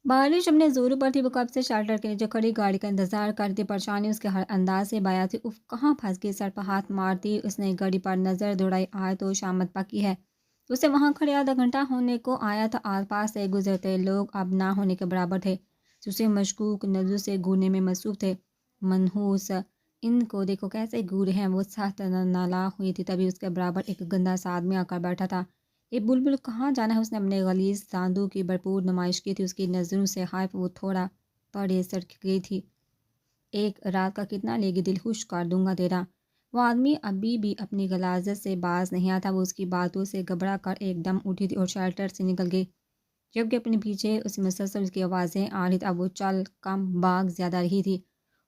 بارش اپنے زوروں پر تھی، وہ کب سے شٹر کے نیچے کھڑی گاڑی کا انتظار کرتی، پریشانی اس کے ہر انداز سے بایا تھی۔ اف کہاں پھنس گئی، سر پر ہاتھ مارتی اس نے گاڑی پر نظر دوڑائی۔ آج تو شامت پکی ہے۔ اسے وہاں کھڑے آدھا گھنٹہ ہونے کو آیا تھا، آس پاس سے گزرتے لوگ اب نہ ہونے کے برابر تھے، اسے مشکوک نظروں سے گھورنے میں مصروف تھے۔ منحوس، ان کو دیکھو کیسے گور ہیں۔ وہ سخت نالا ہوئی تھی، تبھی اس کے برابر ایک گندا سا آدمی آ کر بیٹھا تھا۔ یہ بلبل کہاں جانا ہے، اس نے اپنے غلیظ داندوں کی بھرپور نمائش کی تھی۔ اس کی نظروں سے خائف وہ تھوڑا پڑے سڑک گئی تھی۔ ایک رات کا کتنا لے گی، دل خوش کر دوں گا تیرا۔ وہ آدمی ابھی بھی اپنی غلاظت سے باز نہیں آتا، وہ اس کی باتوں سے گھبرا کر ایک دم اٹھی تھی اور شیلٹر سے نکل گئی، جبکہ اپنے پیچھے اس مسلسل کی آوازیں آ رہی تھی۔ اب وہ چل کم باغ زیادہ رہی تھی۔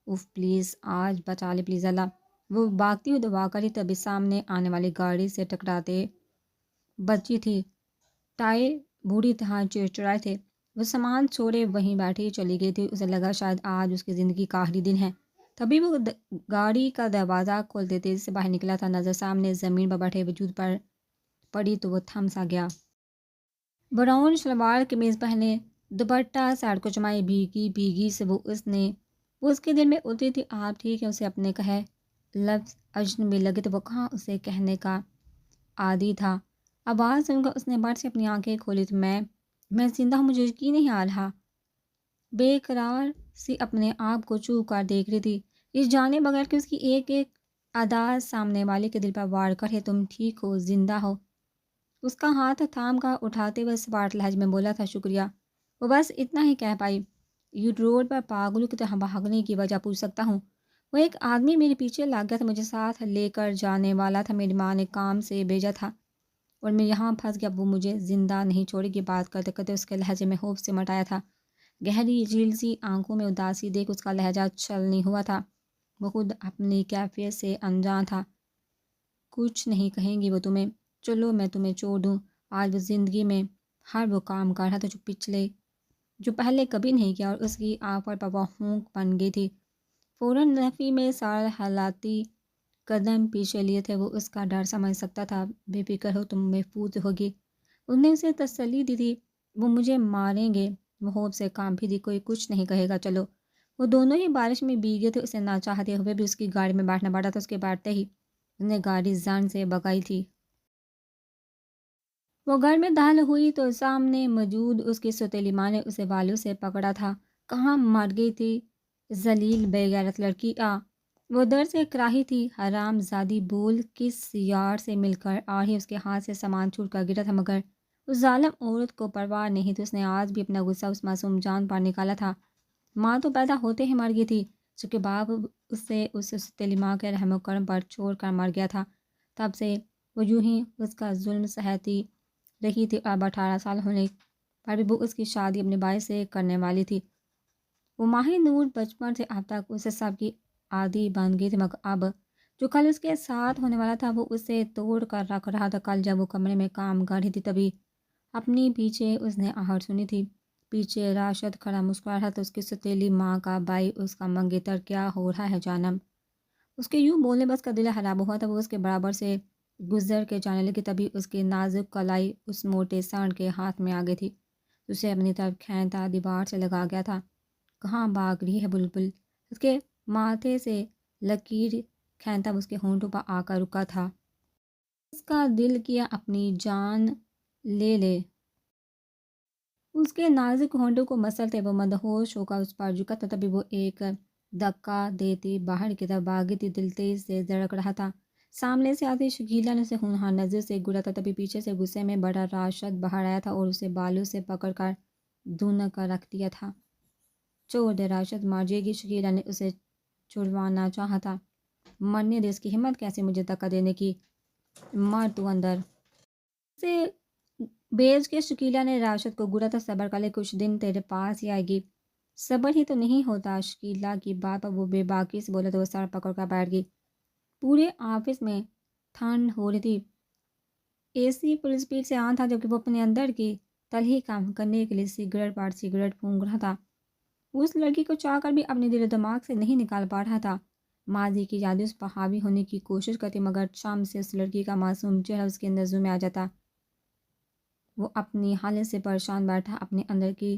اف پلیز آج بچا لے پلیز اللہ، وہ بھاگتی ہوئی دعا کری، تبھی سامنے آنے والی گاڑی سے ٹکراتے بچی تھی۔ ٹائر بوڑھی طرح چڑچڑائے تھے۔ وہ سامان چھوڑے وہیں بیٹھی چلی گئی تھی۔ اسے لگا شاید آج اس کی زندگی کا آخری دن ہے۔ تبھی وہ گاڑی کا دروازہ کھولتے تیزی سے باہر نکلا تھا، نظر سامنے زمین پر بیٹھے وجود پر پڑی تو وہ تھم سا گیا۔ براؤن شلوار قمیض پہنے، دوپٹہ سائڈ کو جمائے، بھیگی بھیگی سے وہ اس کے دل میں اتری تھی۔ آپ ٹھیک ہے، اسے اپنے کہے لفظ اجنبی لگے تو وہ کہاں اسے کہنے کا عادی تھا۔ آواز سن کر اس نے بٹ سے اپنی آنکھیں کھولی تو میں زندہ ہوں، مجھے یقین نہیں آ رہا۔ بے قرار سی اپنے آپ کو چھو کر دیکھ رہی تھی، اس جانے بغیر کہ اس کی ایک ایک ادا سامنے والے کے دل پر وار کرے۔ تم ٹھیک ہو، زندہ ہو؟ اس کا ہاتھ تھام کر اٹھاتے ہوئے سپاٹ لہجے میں بولا تھا، شکریہ۔ وہ بس اتنا ہی کہہ پائی۔ یو روڈ پر پاگلوں کی طرح بھاگنے کی وجہ پوچھ سکتا ہوں؟ وہ ایک آدمی میرے پیچھے لگ گیا تھا، مجھے ساتھ لے کر جانے والا تھا، میری ماں نے کام سے بھیجا تھا اور میں یہاں پھنس گیا۔ وہ مجھے زندہ نہیں چھوڑے گی۔ بات کرتے کرتے اس کے لہجے میں خوف سمٹ آیا تھا۔ گہری جھیل سی آنکھوں میں اداسی دیکھ اس کا لہجہ چھل نہیں ہوا تھا۔ وہ خود اپنی کیفیت سے انجان تھا۔ کچھ نہیں کہیں گی وہ تمہیں، چلو میں تمہیں چھوڑ دوں۔ آج وہ زندگی میں ہر وہ کام کر رہا تھا جو پہلے کبھی نہیں کیا، اور اس کی آفت پر وہ ہونک بن گئی تھی۔ فوراً نفی میں سارے حالاتی قدم پیچھے لیے تھے۔ وہ اس کا ڈر سمجھ سکتا تھا۔ بے فکر ہو، تم محفوظ ہوگی، انہوں نے اسے تسلی دی تھی۔ وہ مجھے ماریں گے، وہ خوف سے کانپ بھی تھی، کوئی کچھ نہیں کہے گا، چلو۔ وہ دونوں ہی بارش میں بھیگے تھے، اسے نہ چاہتے ہوئے بھی اس کی گاڑی میں بیٹھنا پڑا تھا۔ اس کے بیٹھتے ہی اس نے گاڑی زن سے بگائی تھی۔ وہ گھر میں داخل ہوئی تو سامنے موجود اس کی سوتیلی ماں نے اسے بالوں سے پکڑا تھا۔ کہاں مر گئی تھی ذلیل بے غیرت لڑکی آ! وہ در سے کراہی تھی۔ حرام زادی بول، کس یار سے مل کر آ رہی؟ اس کے ہاتھ سے سامان چھوٹ کر گرا تھا، مگر اس ظالم عورت کو پرواہ نہیں تھی۔ اس نے آج بھی اپنا غصہ اس معصوم جان پر نکالا تھا۔ ماں تو پیدا ہوتے ہی مر گئی تھی، اس کے باپ اسے اس سوتیلی ماں کے رحم و کرم پر چھوڑ کر مر گیا تھا۔ تب سے وہ یوں ہی اس کا ظلم سہتی رہی تھی۔ اب 18 سال ہونے پر بھی وہ اس کی شادی اپنے بھائی سے کرنے والی تھی۔ وہ ماہی نور بچپن سے اب تک اسے سب کی عادی بن گئی تھی، مگر اب جو کل اس کے ساتھ ہونے والا تھا وہ اسے توڑ کر رکھ رہا تھا۔ کل جب وہ کمرے میں کام کر رہی تھی تبھی اپنی پیچھے اس نے آہٹ سنی تھی۔ پیچھے راشد کھڑا مسکرا رہا تھا، اس کی سوتیلی ماں کا بھائی، اس کا منگیتر۔ کیا ہو رہا ہے جانم؟ اس کے یوں بولنے بس کا دل خراب ہوا تھا۔ وہ اس کے برابر سے گزر کے جانے لگی، تبھی اس کی نازک کلائی اس موٹے سانڈ کے ہاتھ میں آ گئی تھی، اسے اپنی طرف کھینچتا دیوار سے لگا گیا تھا۔ کہاں بھاگ رہی ہے بلبل؟ اس کے ماتھے سے لکیر کھینچتا اس کے ہونٹوں پر آ کر رکا تھا۔ اس کا دل کیا اپنی جان لے لے۔ اس کے نازک ہونٹوں کو مسلتے وہ مدہوش ہو کر اس پر جھکا تھا، تبھی وہ ایک دھکا دیتی باہر کی طرف بھاگی تھی۔ دل تیز سے دھڑک رہا تھا۔ سامنے سے آتی شکیلا نے اسے ہونہار نظر سے گھورا تھا، تبھی پیچھے سے غصے میں بڑا راشد باہر آیا تھا اور اسے بالوں سے پکڑ کر دھن کر رکھ دیا تھا۔ چھوڑ دے راشد، مر جائے گی۔ شکیلا نے اسے چھڑوانا چاہا تھا۔ مرنے دے، اس کی ہمت کیسے مجھے دھکا دینے کی؟ مر تو اندر۔ اسے بیچ کے شکیلا نے راشد کو گھورا تھا۔ صبر کر لے، کچھ دن تیرے پاس ہی آئے گی۔ صبر ہی تو نہیں ہوتا۔ شکیلا کی بات پر وہ بے باکی سے بولا تو وہ سر پکڑ کر بیٹھ گئی۔ پورے آفس میں ٹھنڈ ہو رہی تھی، اے سی فل اسپیڈ سے آن تھا، جبکہ وہ اپنے اندر کی تلخی کم کرنے کے لیے سگریٹ پر سگریٹ پھونک رہا تھا۔ اس لڑکی کو چاہ کر بھی اپنے دل و دماغ سے نہیں نکال پا رہا تھا۔ ماضی کی یادیں اس پر حاوی ہونے کی کوشش کرتی، مگر شام سے اس لڑکی کا معصوم چہرہ اس کے نظروں میں آ جاتا۔ وہ اپنی حالت سے پریشان بیٹھا، اپنے اندر کی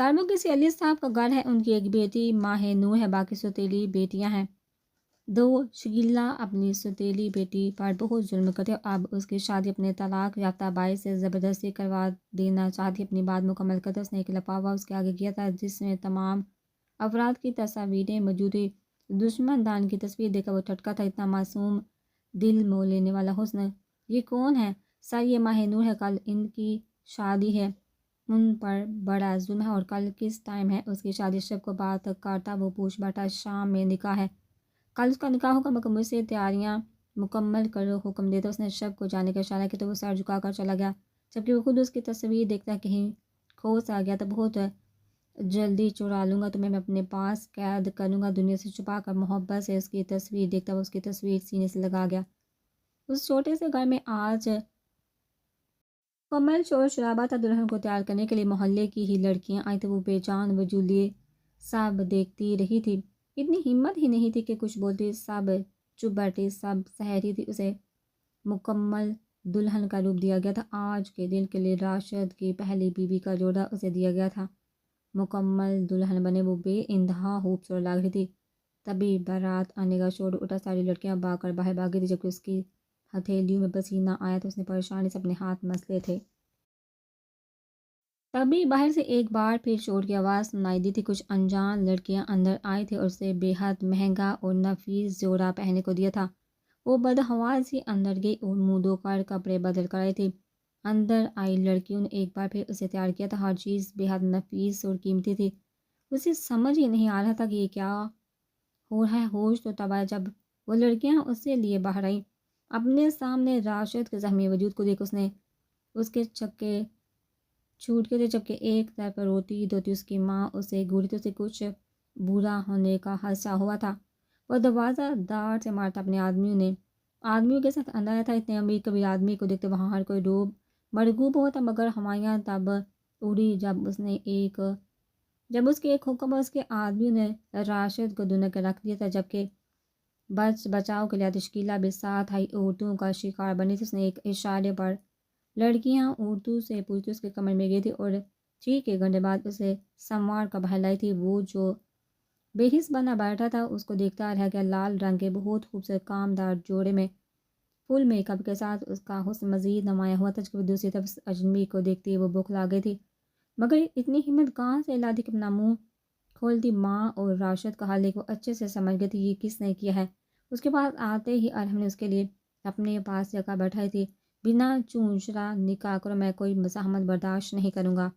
سالموں کے علی صاحب کا گھر ہے، ان کی ایک بیٹی ماہ نور ہے، باقی سوتیلی بیٹیاں ہیں دو۔ شکیلا اپنی سوتیلی بیٹی پر بہت ظلم کرتی ہے، اب اس کی شادی اپنے طلاق یافتہ بائی سے زبردستی کروا دینا چاہتی۔ اپنی بات مکمل کرتے اس نے ایک لفافہ اس کے آگے کیا تھا جس میں تمام افراد کی تصاویریں موجود تھی۔ دشمن دان کی تصویر دیکھ کر وہ ٹھٹکا تھا، اتنا معصوم دل مو لینے والا حسن، یہ کون ہے؟ سر یہ ماہ نور ہے، کل ان کی شادی ہے، ان پر بڑا ظلم ہے، اور کل کس ٹائم ہے اس کی شادی؟ شب کو بات کرتا وہ پوچھ بیٹھا، شام میں نکاح ہے، کل اس کا نکاح ہوگا، مگر مجھ سے تیاریاں مکمل کرو، حکم دیتا۔ اس نے شب کو جانے کا اشارہ کیا تو وہ سر جھکا کر چلا گیا، جبکہ وہ خود اس کی تصویر دیکھتا کہیں کھو سا گیا تو بہت جلدی چرا لوں گا تمہیں، میں اپنے پاس قید کروں گا دنیا سے چھپا کر۔ محبت سے اس کی تصویر دیکھتا وہ اس کی تصویر سینے سے لگا گیا۔ اس چھوٹے سے گھر میں آج مکمل شور شرابہ تھا، دلہن کو تیار کرنے کے لیے محلے کی ہی لڑکیاں آئی تھیں، وہ بے جان وجود لیے سب دیکھتی رہی تھی، اتنی ہمت ہی نہیں تھی کہ کچھ بولتی، سب چپ بیٹھی، سب سہ رہی تھی۔ اسے مکمل دلہن کا روپ دیا گیا تھا، آج کے دن کے لیے راشد کی پہلی بیوی کا جوڑا اسے دیا گیا تھا، مکمل دلہن بنے وہ بے انتہا خوبصورت لگ رہی تھی۔ تبھی بارات آنے کا شور اٹھا، ساری لڑکیاں بھاگ کر باہر بھاگی تھی، جبکہ اس کی ہتھیلیوں میں پسینہ آیا تو اس نے پریشانی سے اپنے ہاتھ مسلے تھے۔ تبھی باہر سے ایک بار پھر شور کی آواز سنائی دی تھی، کچھ انجان لڑکیاں اندر آئی تھیں اور اسے بے حد مہنگا اور نفیس جوڑا پہننے کو دیا تھا۔ وہ بدحواس ہی اندر گئی اور منہ دھو کر کپڑے بدل کر آئی تھی۔ اندر آئی لڑکیوں نے ایک بار پھر اسے تیار کیا تھا، ہر چیز بے حد نفیس اور قیمتی تھی، اسے سمجھ ہی نہیں آ رہا تھا کہ یہ کیا ہو رہا ہے۔ ہوش تو تب آیا جب وہ لڑکیاں اسے لیے باہر آئیں، اپنے سامنے راشد کے زخمی وجود کو دیکھ اس کے چکے چھوٹ گئے تھے، جبکہ ایک طرف پر روتی دھوتی اس کی ماں اسے گھوری تو اسے کچھ برا ہونے کا خدشہ ہوا تھا۔ وہ دروازہ دار سے مارتا اپنے آدمیوں کے ساتھ اندر آیا تھا، اتنے امیر کبھی آدمی کو دیکھتے وہاں ہر کوئی روب مرغوب ہوتا، مگر ہمایاں تب اڑی جب اس کے ایک حکم اور اس کے آدمیوں نے راشد کو دنیا کے رکھ دیا تھا، جبکہ بچاؤ کے لیے تشکیلہ بھی ساتھ آئی، عورتوں کا شکار بنی تھی۔ اس نے ایک اشارے پر لڑکیاں اردو سے پوچھتی اس کے کمر میں گئی تھی اور ٹھیک ایک گھنٹے بعد اسے سنوار کر باہر لائی تھی۔ وہ جو بے حس بنا بیٹھا تھا اس کو دیکھتا رہ گیا، لال رنگ کے بہت خوبصورت کامدار جوڑے میں فل میک اپ کے ساتھ اس کا حسن مزید نمایاں ہوا تھا، جبکہ دوسری طرف اجنبی کو دیکھتی وہ بوکھلا گئی تھی، مگر اتنی ہمت کہاں سے لا دی کہ اپنا منہ کھولتی؟ ماں اور راشد کا حال کو اچھے سے سمجھ گئی تھی، یہ کس نے کیا ہے؟ اس کے پاس آتے ہی ارحم نے اس کے لیے اپنے پاس جگہ بیٹھائی تھی، بنا چونچرا نکاح کرو، میں کوئی مزاحمت برداشت نہیں کروں گا۔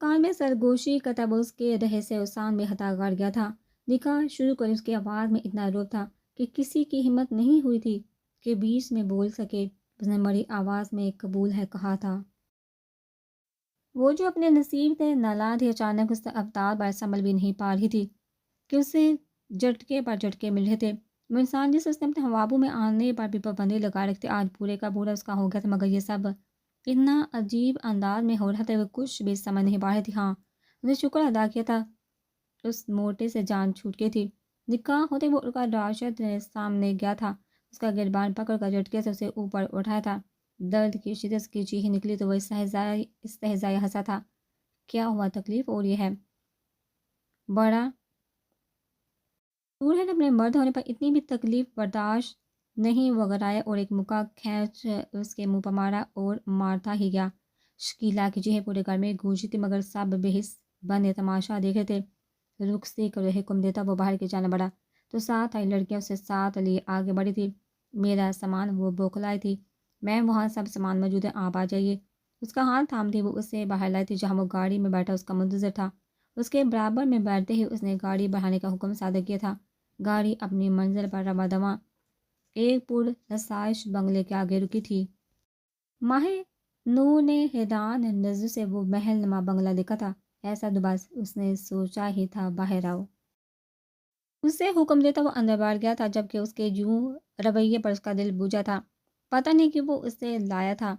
کان میں سرگوشی کا تب اس کے رہے سے اسان میں ہتا گڑ گیا تھا، نکاح شروع کر اس کی آواز میں اتنا روب تھا کہ کسی کی ہمت نہیں ہوئی تھی کہ بیچ میں بول سکے۔ اس نے مری آواز میں قبول ہے کہا تھا۔ وہ جو اپنے نصیب سے نالا تھی، اچانک اس افطار پر سنبھل بھی نہیں پا رہی تھی کہ اسے جھٹکے پر جھٹکے مل رہے تھے۔ وہ انسان جس اس نے اپنے خوابوں میں آنے پر بھی پابندی لگا رکھتے آج پورے کا پورا اس کا ہو گیا تھا، مگر یہ سب اتنا عجیب انداز میں ہو رہا تھا وہ کچھ بھی سمجھ نہیں پا رہی تھی۔ ہاں اس نے شکر ادا کیا تھا، اس موٹے سے جان چھوٹ گئی تھی۔ نکاح ہوتے وہ کا راشد نے سامنے گیا تھا، اس کا گربان پکڑ کر جھٹکے سے اسے اوپر اٹھایا تھا، درد کی شدت کی چیخ نکلی تو وہ استہزائی ہنسا تھا۔ کیا ہوا؟ تکلیف ہو رہی ہے؟ بڑا دور ہے اپنے مرد ہونے پر اتنی بھی تکلیف برداشت نہیں، وہ غرایا اور ایک مکہ کھینچ اس کے منہ پر مارا اور مارتا ہی گیا۔ شکیلا کی چیخیں پورے گھر میں گونجی تھی، مگر سب بے حس بنے تماشا دیکھ رہے تھے۔ رخصتی کرو حکم دیتا وہ باہر کے جانا بڑا تو ساتھ آئی لڑکیاں اسے ساتھ لیے آگے بڑھی تھی۔ میرا سامان؟ وہ بوکھلائی تھی۔ میں وہاں سب سامان موجود ہے، آپ آ جائیے۔ اس کا ہاتھ تھامتی وہ اسے باہر لائی تھی، جہاں وہ گاڑی میں بیٹھا اس کا منتظر تھا۔ اس کے برابر میں بیٹھتے ہی اس نے گاڑی بڑھانے کا حکم صادر کیا تھا۔ گاڑی اپنی منزل پر رواں دواں ایک پر رسائش بنگلے کے آگے رکی تھی۔ ماہ نور نے حیران نظر سے وہ محل نما بنگلہ دیکھا تھا، ایسا تو بس اس نے سوچا ہی تھا۔ باہر آؤ، اسے حکم دیتا وہ اندر بڑھ گیا تھا، جبکہ اس کے یوں رویے پر اس کا دل بوجھا تھا، پتہ نہیں کہ وہ اسے لایا تھا۔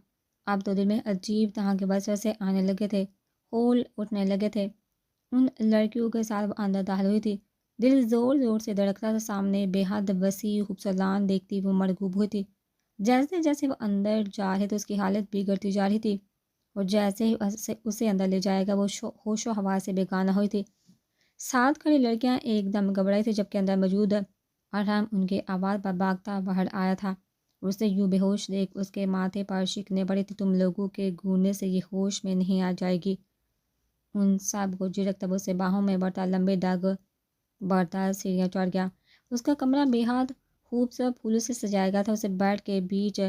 اب تو دل میں عجیب طرح کے وسوسے آنے لگے تھے، ہول اٹھنے لگے تھے۔ ان لڑکیوں کے ساتھ وہ اندر داخل ہوئی تھی، دل زور زور سے دھڑکتا تھا، سامنے بے حد وسیع خوبصورت لان دیکھتی وہ مرغوب ہوئی تھی۔ جیسے جیسے وہ اندر جا رہے تھے اس کی حالت بگڑتی جا رہی تھی، اور جیسے ہی اسے اندر لے جائے گا وہ ہوش و حواس سے بیگانہ ہوئی تھی۔ ساتھ کھڑی لڑکیاں ایک دم گھبرائی تھی، جبکہ اندر موجود ارحم ان کے آواز پر بھاگتا باہر آیا تھا۔ اسے یوں بے ہوش دیکھ اس کے ماتھے پر شکنیں پڑی تھی، تم لوگوں کے گھورنے سے یہ ہوش میں نہیں آ جائے گی۔ ان سب کو جھجک تب اسے باہوں میں بڑھتا لمبے ڈگ بڑھتا سیڑھیاں چڑھ گیا۔ اس کا کمرہ بے حد خوبصورت پھولوں سے سجایا گیا تھا۔ اسے بیڈ کے بیچ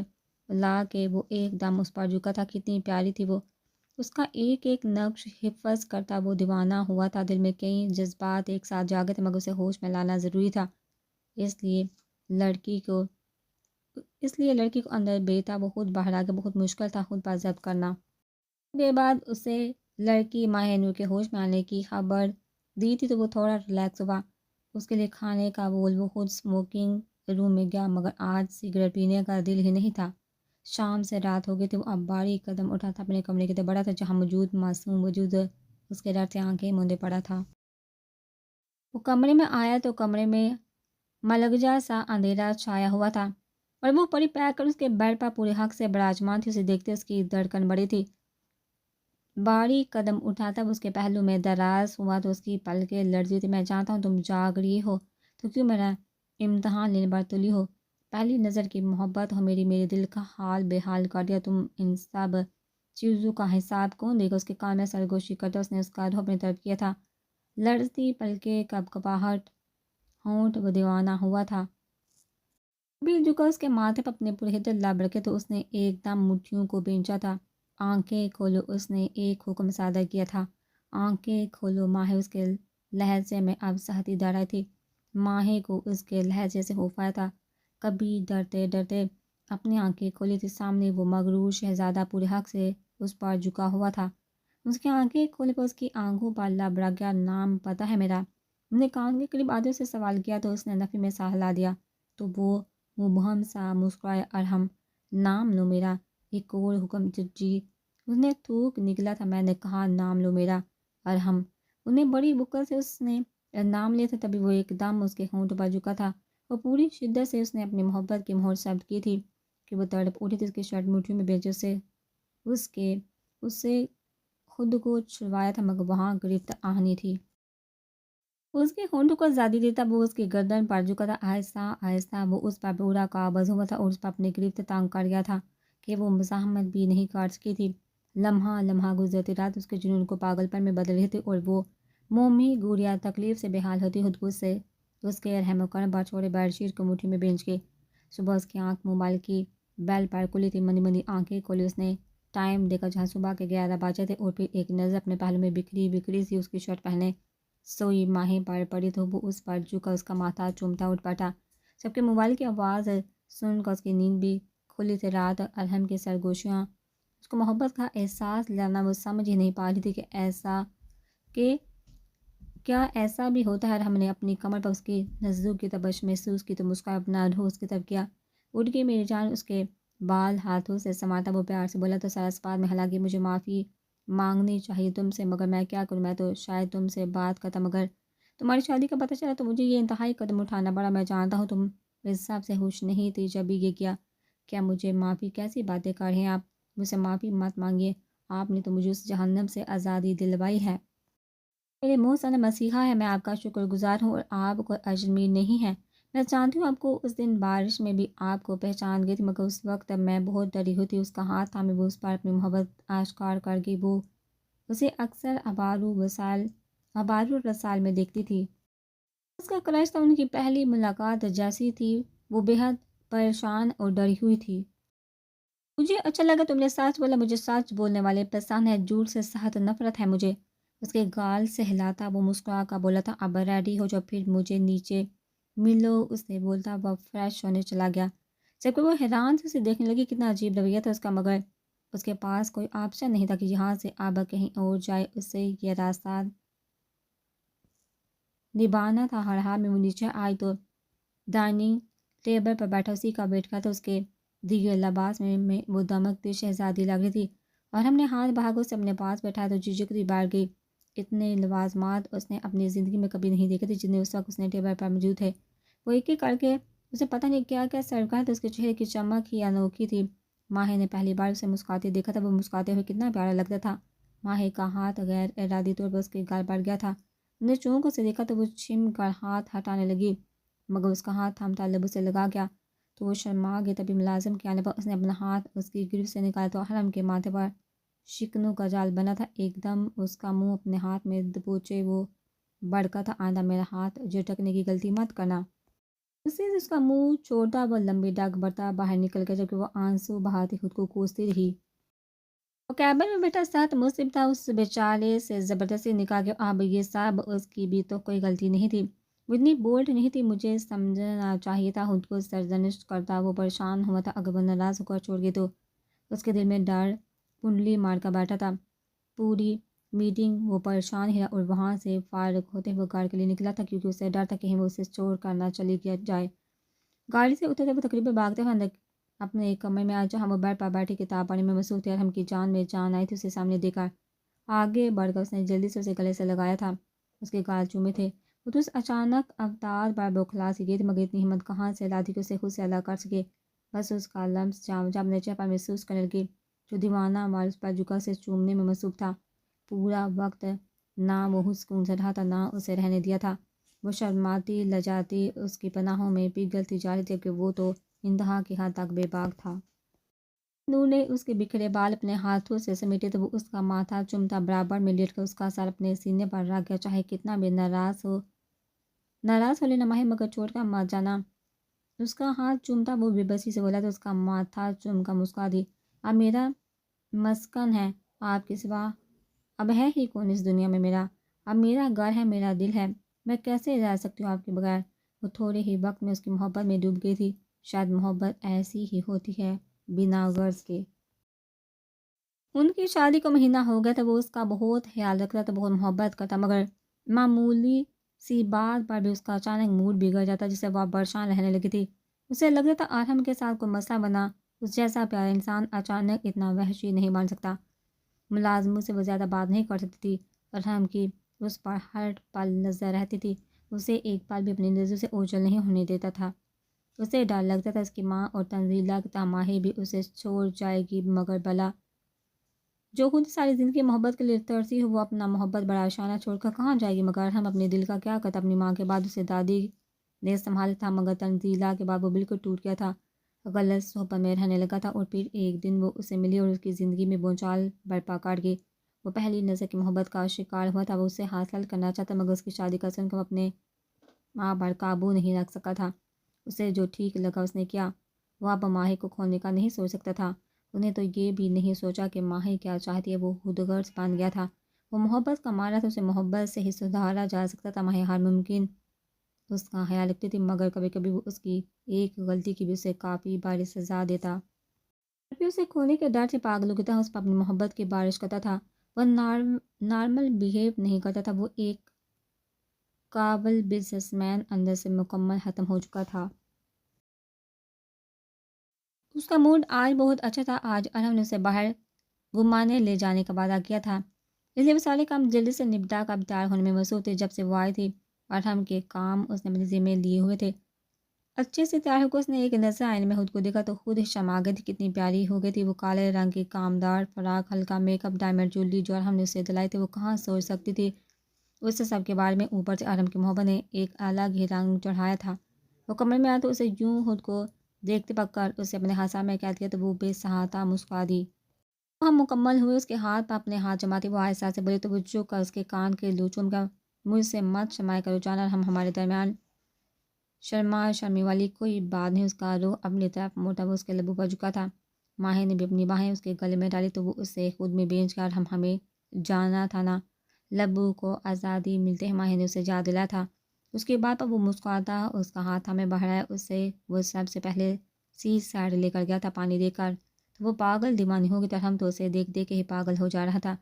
لا کے وہ ایک دم اس پر جھکا تھا، کتنی پیاری تھی وہ۔ اس کا ایک ایک نقش حفظ کرتا وہ دیوانہ ہوا تھا۔ دل میں کئی جذبات ایک ساتھ جاگے تھے، مگر اسے ہوش میں لانا ضروری تھا۔ اس لیے لڑکی کو اندر بیتا وہ خود باہر آگے بہت مشکل تھا خود پر ضبط کرنا۔ دیر بعد اسے لڑکی ماہ نور کے ہوش میں آنے کی خبر دی تھی تو وہ تھوڑا ریلیکس ہوا۔ اس کے لیے کھانے کا بول وہ خود اسموکنگ روم میں گیا، مگر آج سگریٹ پینے کا دل ہی نہیں تھا۔ شام سے رات ہو گئی تھی۔ وہ اب باری قدم اٹھا تھا، اپنے کمرے کی طرف بڑھا تھا جہاں موجود معصوم وجود اس کے ڈر سے آنکھیں موندے پڑا تھا۔ وہ کمرے میں آیا تو کمرے میں ملغجا سا اندھیرا چھایا ہوا تھا، اور وہ پری پیک کر اس کے بیڈ پر پورے حق سے براجمان تھی۔ اسے دیکھتے اس کی دھڑکن بڑھی تھی۔ باری قدم اٹھا تب اس کے پہلو میں دراز ہوا تو اس کی پلکیں لرزی تھی۔ میں جانتا ہوں تم جاگ رہی ہو تو کیوں میرا امتحان لینے پر تلی ہو؟ پہلی نظر کی محبت ہو میرے دل کا حال بے حال کر دیا۔ تم ان سب چیزوں کا حساب کون دے گا؟ اس کے کان میں سرگوشی کرتا اس نے اس کا رخ اپنی طرف کیا تھا۔ لرزتی پلکیں، کپکپاہٹ ہونٹ، وہ دیوانہ ہوا تھا۔ بھی جھکا اس کے ماتھے پر اپنے پرہدر لب رکھے تو اس نے ایک دم مٹھیوں کو بھینچا تھا۔ آنکھیں کھولو، اس نے ایک حکم صادر کیا تھا۔ آنکھیں کھولو ماہی، اس کے لہجے میں اب سختی دار آئی تھی۔ ماہی کو اس کے لہجے سے خوف آیا تھا۔ کبھی ڈرتے ڈرتے اپنی آنکھیں کھولی تھی۔ سامنے وہ مغرور شہزادہ پورے حق سے اس پر جھکا ہوا تھا۔ اس کی آنکھیں کھولے پر اس کی آنکھوں پر لب رکھ گیا۔ نام پتہ ہے میرا؟ اس نے کان کے قریب آتے سے سوال کیا تو اس نے نفی میں سا ہلا دیا تو وہ مبہم سا مسکرائے۔ ارحم، نام لو میرا۔ ایک اور حکم جی؟ اس نے تھوک نکلا تھا۔ میں نے کہا نام لو میرا ارحم۔ انہیں بڑی بکل سے اس نے نام لیا تھا، تبھی وہ ایک دم اس کے ہونٹ پر جھکا تھا اور پوری شدت سے اس نے اپنی محبت کی مہر ثبت کی تھی کہ وہ تڑپ اٹھی تھی۔ اس کی شرٹ مٹھیوں میں بیچے اسے خود کو چھڑوایا تھا، مگر وہاں گرفت آہنی تھی۔ اس کے ہونٹوں کو آزادی دیتا وہ اس کی گردن پر جھکا تھا۔ آہستہ آہستہ وہ اس پر پورا قابض ہوا تھا اور اس پر اپنی گرفت تنگ کر گیا تھا کہ وہ مزاحمت بھی نہیں کر سکی تھی۔ لمحہ لمحہ گزرتی رات اس کے جنون کو پاگل پن میں بدل رہی تھی اور وہ مومی گوریا تکلیف سے بے حال ہوتی خود سے اس کے رحم و کرم پر چھوڑے بیڈ شیٹ کو مٹھی میں بھینچ کے۔ صبح اس کی آنکھ موبائل کی بیل پر کھلی تھی۔ مندی مندی آنکھیں کھولی اس نے ٹائم دیکھا جہاں صبح کے 11 بجے تھے، اور پھر ایک نظر اپنے پہلو میں بکھری سی اس کی شرٹ پہنے سوئی ماہی پر پڑی تو وہ اس پر جھکا اس کا ماتھا چومتا اٹھ بیٹھا۔ سب کے موبائل کی آواز سن کر اس کی نیند بھی کھلی تھی۔ رات ارحم کی سرگوشیاں، اس کو محبت کا احساس لانا وہ سمجھ ہی نہیں پا رہی تھی کہ کیا ایسا بھی ہوتا ہے۔ ارحم نے اپنی کمر پر اس کی نزدیک کی تبش محسوس کی تو مسکرایا، اپنا رخ اس کی طرف کیا۔ اٹھ کے میری جان، اس کے بال ہاتھوں سے سماتا وہ پیار سے بولا تو سارا اسپات میں حالانکہ مجھے معافی مانگنی چاہیے تم سے، مگر میں کیا کروں؟ میں تو شاید تم سے بات کرتا، مگر تمہاری شادی کا پتہ چلا تو مجھے یہ انتہائی قدم اٹھانا پڑا۔ میں جانتا ہوں تم اس حساب سے خوش نہیں تھی جب بھی یہ کیا مجھے معافی؟ کیسی باتیں کر رہے ہیں آپ؟ مجھ سے معافی مت مانگیے، آپ نے تو مجھے اس جہنم سے آزادی دلوائی ہے۔ میرے محسن مسیحا ہے، میں آپ کا شکر گزار ہوں اور آپ کو اجرمی نہیں ہے۔ میں جانتی ہوں آپ کو اس دن بارش میں بھی آپ کو پہچان گئی تھی، مگر اس وقت میں بہت ڈری ہوئی تھی۔ اس کا ہاتھ تھامے وہ اس پر اپنی محبت آشکار کر گئی۔ وہ اسے اکثر ابارو رسال میں دیکھتی تھی۔ اس کا کرش تھا، ان کی پہلی ملاقات جیسی تھی۔ وہ بے حد پریشان اور ڈری ہوئی تھی۔ مجھے اچھا لگا تم نے سچ بولا، مجھے سچ بولنے والے پسند ہے، جھوٹ سے سخت نفرت ہے مجھے۔ اس کے گال سے ہلاتا وہ مسکرا کر بولا تھا، اب ریڈی ہو جاؤ، پھر مجھے نیچے ملو۔ اس نے بولتا وہ فریش ہونے چلا گیا۔ جبکہ وہ حیران سے اسے دیکھنے لگی، کتنا عجیب رویہ تھا اس کا، مگر اس کے پاس کوئی آپشن نہیں تھا کہ یہاں سے اب کہیں اور جائے۔ اسے یہ راستہ نبھانا تھا۔ ہر حال میں وہ نیچے آئی تو ڈائننگ ٹیبل پر بیٹھا اسی کا ویٹ کرتا۔ اس کے دیگر لباس میں وہ دمکتی شہزادی لگ رہی تھی، اور ہم نے ہاتھ بھاگوں سے اپنے پاس بیٹھایا تو جھجکتی بیٹھ گئی۔ اتنے لوازمات اس نے اپنی زندگی میں کبھی نہیں دیکھے تھے جتنے اس وقت اس نے ٹیبل پر موجود تھے۔ وہ ایک ایک کر کے اسے پتہ نہیں کیا کیا سرو کر تھے۔ اس کے چہرے کی چمک ہی انوکھی تھی۔ ماہی نے پہلی بار اسے مسکراتے دیکھا تھا، وہ مسکراتے ہوئے کتنا پیارا لگتا تھا۔ ماہی کا ہاتھ غیر ارادی طور پر اس کے گال پر گیا تھا۔ انہیں چونک اسے دیکھا تو وہ چھم کر ہاتھ ہٹانے لگی، مگر اس کا ہاتھ تھامتا لب سے لگا گیا تو وہ شرما گئی۔ تبھی ملازم کے آنے پر اس نے اپنا ہاتھ اس کی گرفت سے نکالا تو ارحم کے ماتھے پر شکنوں کا جال بنا تھا۔ ایک دم اس کا منہ اپنے ہاتھ میں دبوچے وہ بڑکا تھا، آئندہ میرا ہاتھ جھٹکنے کی غلطی مت کرنا۔ اس سے اس کا منہ چھوڑتا وہ لمبی ڈاک برتا باہر نکل گیا، جبکہ وہ آنسو بہاتی خود کو کوستی رہی۔ وہ کیبن میں بیٹھا سخت مصیب تھا، اس بیچارے سے زبردستی نکال کے اب یہ سب اس کی بھی تو کوئی غلطی نہیں تھی، وہ اتنی بولڈ نہیں تھی، مجھے سمجھنا چاہیے تھا۔ خود کو سرزنش کرتا وہ پریشان ہوا تھا، اگر وہ ناراض ہو کر چھوڑ گئی تو اس کے دل میں ڈر کنڈلی مار کر بیٹھا تھا۔ پوری میٹنگ وہ پریشان ہی رہا اور وہاں سے فارغ ہوتے ہوئے گاڑی کے لیے نکلا تھا، کیونکہ اسے ڈر تھا کہیں وہ اسے چھوڑ کر نہ چلی جائے۔ گاڑی سے اترتے وہ تقریباً بھاگتے ہوئے اندر اپنے ایک کمرے میں آیا، جہاں وہ بیڈ پر بیٹھی کتاب پڑھنے میں مصروف تھی۔ ارحم کی جان میں جان آئی تھی اسے سامنے دیکھ کر۔ آگے بڑھ کر اس نے جلدی سے اسے گلے سے لگایا تھا، اس کے گال چومے تھے۔ وہ تو اس اچانک اوتار پر بوکھلا سی گئی تھی، مگر اتنی ہمت کہاں سے لاتی کہ اسے خود سے الگ کر سکے۔ بس اس کا لمس جب اپنے چہرے پر محسوس کرنے لگی، جو دیوانہ مار اس پر جھکا سے چومنے میں مصروف تھا۔ پورا وقت نہ وہ سکون سے رہا تھا نہ اسے رہنے دیا تھا۔ وہ شرماتی لجاتی اس کی پناہوں میں پگھلتی جا رہی تھی، کہ وہ تو انتہا کی حد تک بے باک تھا۔ نور نے اس کے بکھرے بال اپنے ہاتھوں سے سمیٹے تو وہ اس کا ماتھا چومتا برابر میں لیٹ کر اس کا سر اپنے سینے پر رکھ گیا۔ چاہے کتنا بھی ناراض ہو لینا ماہی، مگر چھوڑ کر مت جانا۔ اس کا ہاتھ چومتا وہ بے بسی سے بولا تو اس کا ماتھا چوم کر مسکرا دی۔ اب میرا مسکن ہے آپ کے سوا، اب ہے ہی کون اس دنیا میں میرا، اب میرا گھر ہے، میرا دل ہے، میں کیسے رہ سکتی ہوں آپ کے بغیر۔ وہ تھوڑے ہی وقت میں اس کی محبت میں ڈوب گئی تھی۔ شاید محبت ایسی ہی ہوتی ہے، بنا غرض کے۔ ان کی شادی کو مہینہ ہو گیا تھا، وہ اس کا بہت خیال رکھتا تھا، بہت محبت کرتا، مگر معمولی سی بات پر بھی اس کا اچانک موڈ بگڑ جاتا، جس سے وہ پریشان رہنے لگی تھی۔ اسے لگتا تھا ارحم کے ساتھ کوئی مسئلہ بنا، اس جیسا پیارا انسان اچانک اتنا وحشی نہیں بن سکتا۔ ملازموں سے وہ زیادہ بات نہیں کر سکتی تھی، ارحم کی اس پر ہر پل نظر رہتی تھی، اسے ایک پل بھی اپنی نظر سے اوجھل نہیں ہونے دیتا تھا۔ اسے ڈر لگتا تھا اس کی ماں اور تنزیلہ کی ماہی بھی اسے چھوڑ جائے گی، مگر بلا جو خود ساری زندگی محبت کے لیے ترسی ہو، وہ اپنا محبت بڑا شانہ چھوڑ کر کہاں جائے گی۔ مگر ہم اپنے دل کا کیا کرتا، اپنی ماں کے بعد اسے دادی نے سنبھالا تھا، مگر تنزیلہ کے بعد وہ بالکل ٹوٹ گیا تھا، غلط صحبت میں رہنے لگا تھا، اور پھر ایک دن وہ اسے ملی اور اس کی زندگی میں بھونچال برپا کر گئی۔ وہ پہلی نظر کی محبت کا شکار ہوا تھا، وہ اسے حاصل کرنا چاہتا، مگر اس کی شادی کا سن کر وہ اپنے ماں پر قابو نہیں رکھ سکا تھا۔ اسے جو ٹھیک لگا اس نے کیا، وہ اب ماہی کو کھونے کا نہیں سوچ سکتا تھا۔ انہیں تو یہ بھی نہیں سوچا کہ ماہی کیا چاہتی ہے، وہ خود غرض بن گیا تھا۔ وہ محبت کا مارا تھا، اسے محبت سے ہی سدھارا جا سکتا تھا۔ ماہی ہر ممکن اس کا خیال رکھتی تھی، مگر کبھی کبھی وہ اس کی ایک غلطی کی بھی اسے کافی باری سزا دیتا۔ پھر اسے کھونے کے ڈر سے پاگل ہو گیا تھا، اس پر اپنی محبت کی بارش کرتا تھا۔ وہ نارمل بیہیو نہیں کرتا تھا، وہ ایک قابل بزنس مین اندر سے مکمل ختم ہو چکا تھا۔ اس کا موڈ آج بہت اچھا تھا۔ آج ارحم نے اسے باہر گھمانے لے جانے کا وعدہ کیا تھا، اس لیے وہ سارے کام جلدی سے نپٹا کر تیار ہونے میں مصروف تھے۔ جب سے وہ آئی تھی ارحم کے کام اس نے اپنے ذمے لیے ہوئے تھے۔ اچھے سے تیار ہو کر اس نے ایک نظر آئینے میں خود کو دیکھا تو خود شرما گئی تھی، کتنی پیاری ہو گئی تھی۔ وہ کالے رنگ کی کامدار فراق، ہلکا میک اپ، ڈائمنڈ جویلری جو ارحم نے اسے دلائی تھی، وہ کہاں سوچ سکتی تھی اس سب کے بارے میں۔ اوپر سے ارحم کی محبت نے ایک الگ ہی رنگ چڑھایا تھا۔ وہ کمرے میں آیا تو اسے یوں خود کو دیکھتے پک کر اسے اپنے ہاتھ میں قید کیا تو وہ بے سہاتا مسکرا دی۔ وہ ہم مکمل ہوئے، اس کے ہاتھ پر اپنے ہاتھ جماتی وہ آہستہ سے بولی تو وہ جھک کر اس کے کان کے لو چوم کر، مجھ سے مت شرمایا کرو جانا، ہمارے درمیان شرما شرمی والی کوئی بات نہیں۔ اس کا رخ اپنی طرف موڑا، وہ اس کے لبوں پر جھکا تھا۔ ماہی نے بھی اپنی باہیں اس کے گلے میں ڈالی تو وہ اسے خود میں بھیج کر ہمیں جانا تھا نا۔ لبوں کو آزادی ملتے ہی ماہی نے اسے یاد دلایا تھا۔ اس کے بعد وہ مسکراتا اس کا ہاتھ ہمیں بڑھ رہا ہے، اسے وہ سب سے پہلے سی سائڈ لے کر گیا تھا پانی دے کر، تو وہ پاگل دیوانی ہو گئی تھی۔ ہم تو اسے دیکھ دیکھ کے ہی پاگل ہو جا رہا تھا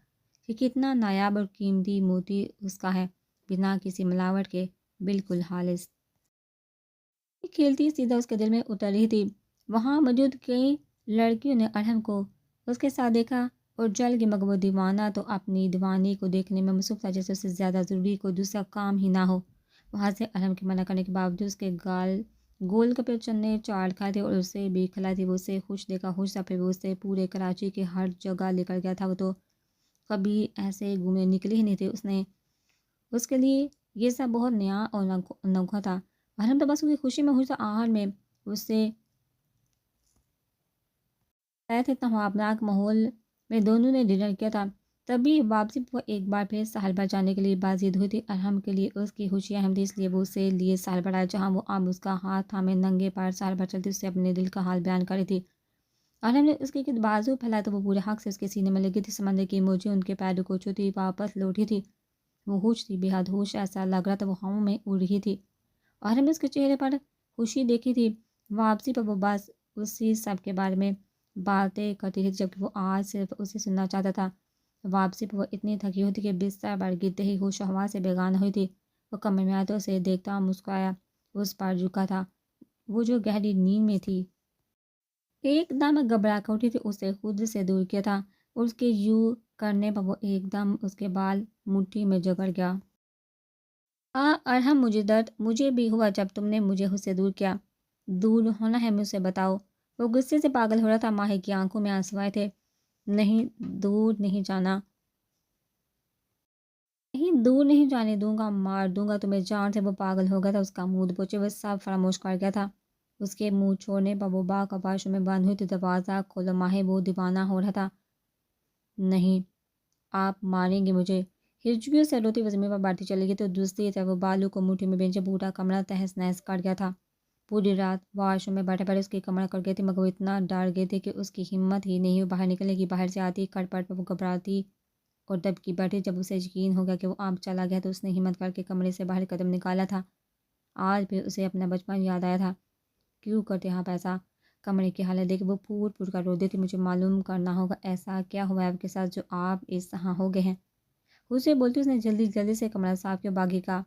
کہ کتنا نایاب اور قیمتی موتی اس کا ہے، بنا کسی ملاوٹ کے، بالکل خالص۔ کھیلتی سیدھا اس کے دل میں اتر رہی تھی۔ وہاں موجود کئی لڑکیوں نے ارحم کو اس کے ساتھ دیکھا اور جل گئی، مگر وہ دیوانہ تو اپنی دیوانی کو دیکھنے میں مصروف تھا، جیسے اسے زیادہ ضروری کوئی دوسرا کام ہی نہ ہو۔ وہاں سے ارحم کے منع کرنے کے باوجود اس کے گال گول گپے چنے چاٹ کھائے تھے اور اسے بھی کھلائی تھی. وہ اسے خوش دیکھا خوش تھا. پھر وہ اسے پورے کراچی کے ہر جگہ لے کر گیا تھا. وہ تو کبھی ایسے گھومے نکلے ہی نہیں تھے. اس کے لیے یہ سب بہت نیا اور انوکھا تھا. ارحم تو بس اس کی خوشی میں خوش تھا. آہر میں اس سے تھے اتنا خوابناک ماحول میں دونوں نے ڈنر کیا تھا. تبھی واپسی وہ ایک بار پھر ساحل پر جانے کے لیے بازید ہوئی تھی. ارحم کے لیے اس کی خوشی اہم تھی، اس لیے وہ اسے لیے ساحل پر آئے جہاں وہ اب اس کا ہاتھ تھامے ننگے پیر ساحل پر چلتی اسے اپنے دل کا حال بیان کر رہی تھی. ارحم نے اس کے بازو پھیلایا تو وہ پورے حق سے اس کے سینے میں لگی تھی. سمندر کی موجیں ان کے پیروں کو چھوتی واپس لوٹی تھی. وہ ہوش تھی، بے حد ہوش. ایسا لگ رہا تھا وہ ہواؤں میں اڑ رہی تھی. ارحم نے اس کے چہرے پر خوشی دیکھی تھی. واپسی پر وہ بس اسی سب کے بارے میں باتیں کرتی تھی جبکہ وہ آج صرف اسے سننا چاہتا تھا. واپسی پر وہ اتنی تھکی ہوئی تھی کہ بستر پر گرتے ہی ہوش و حواس سے بیگانہ ہوئی تھی. وہ کمرے میں آیا تو اسے دیکھتا مسکرایا. اس پر جھکا تھا وہ جو گہری نیند میں تھی. ایک دم گھبرا کر اٹھی تھی. اسے خود سے دور کیا تھا اور اس کے یوں کرنے پر وہ ایک دم اس کے بال مٹھی میں جکڑ گیا. ارحم مجھے درد مجھے بھی ہوا جب تم نے مجھے خود سے دور کیا. دور ہونا ہے مجھ سے بتاؤ. وہ غصے سے پاگل ہو رہا تھا. ماہی کی آنکھوں میں آنسو آئے تھے. نہیں دور نہیں جانا، نہیں دور نہیں جانے دوں گا، مار دوں گا تمہیں جان سے. وہ پاگل ہو گیا تھا. اس کا منہ پوچھے وہ سب فراموش کر گیا تھا. اس کے منہ چھوڑنے پر وہ باقباشوں میں بند ہوئی تھی. دروازہ کھولو ماہی. وہ دیوانہ ہو رہا تھا. نہیں آپ ماریں گے مجھے. ہجویوں سے روتی وہ زمین پر بیٹھی چلی گئی تو دوسری طرف وہ بالو کو مٹھی میں بینچے پورا کمرہ تہس نہس کر گیا تھا. پوری رات واش روم میں بیٹھے بیٹھے اس کی کمر کر گئی تھی مگر وہ اتنا ڈر گئی تھی کہ اس کی ہمت ہی نہیں باہر نکلنے کی. باہر سے آتی کھٹ پٹ پر وہ گھبراتی اور دبکی بیٹھی. جب اسے یقین ہو گیا کہ وہ اب چلا گیا تو اس نے ہمت کر کے کمرے سے باہر قدم نکالا تھا. آج بھی اسے اپنا بچپن یاد آیا تھا. کیوں کرتے آپ ایسا؟ کمرے کی حالت دیکھ وہ پھوٹ پھوٹ کر رو دی تھی. مجھے معلوم کرنا ہوگا ایسا کیا ہوا ہے آپ کے ساتھ جو آپ اس طرح ہو گئے ہیں. اسے بولتی اس نے جلدی جلدی سے کمرہ صاف کیا.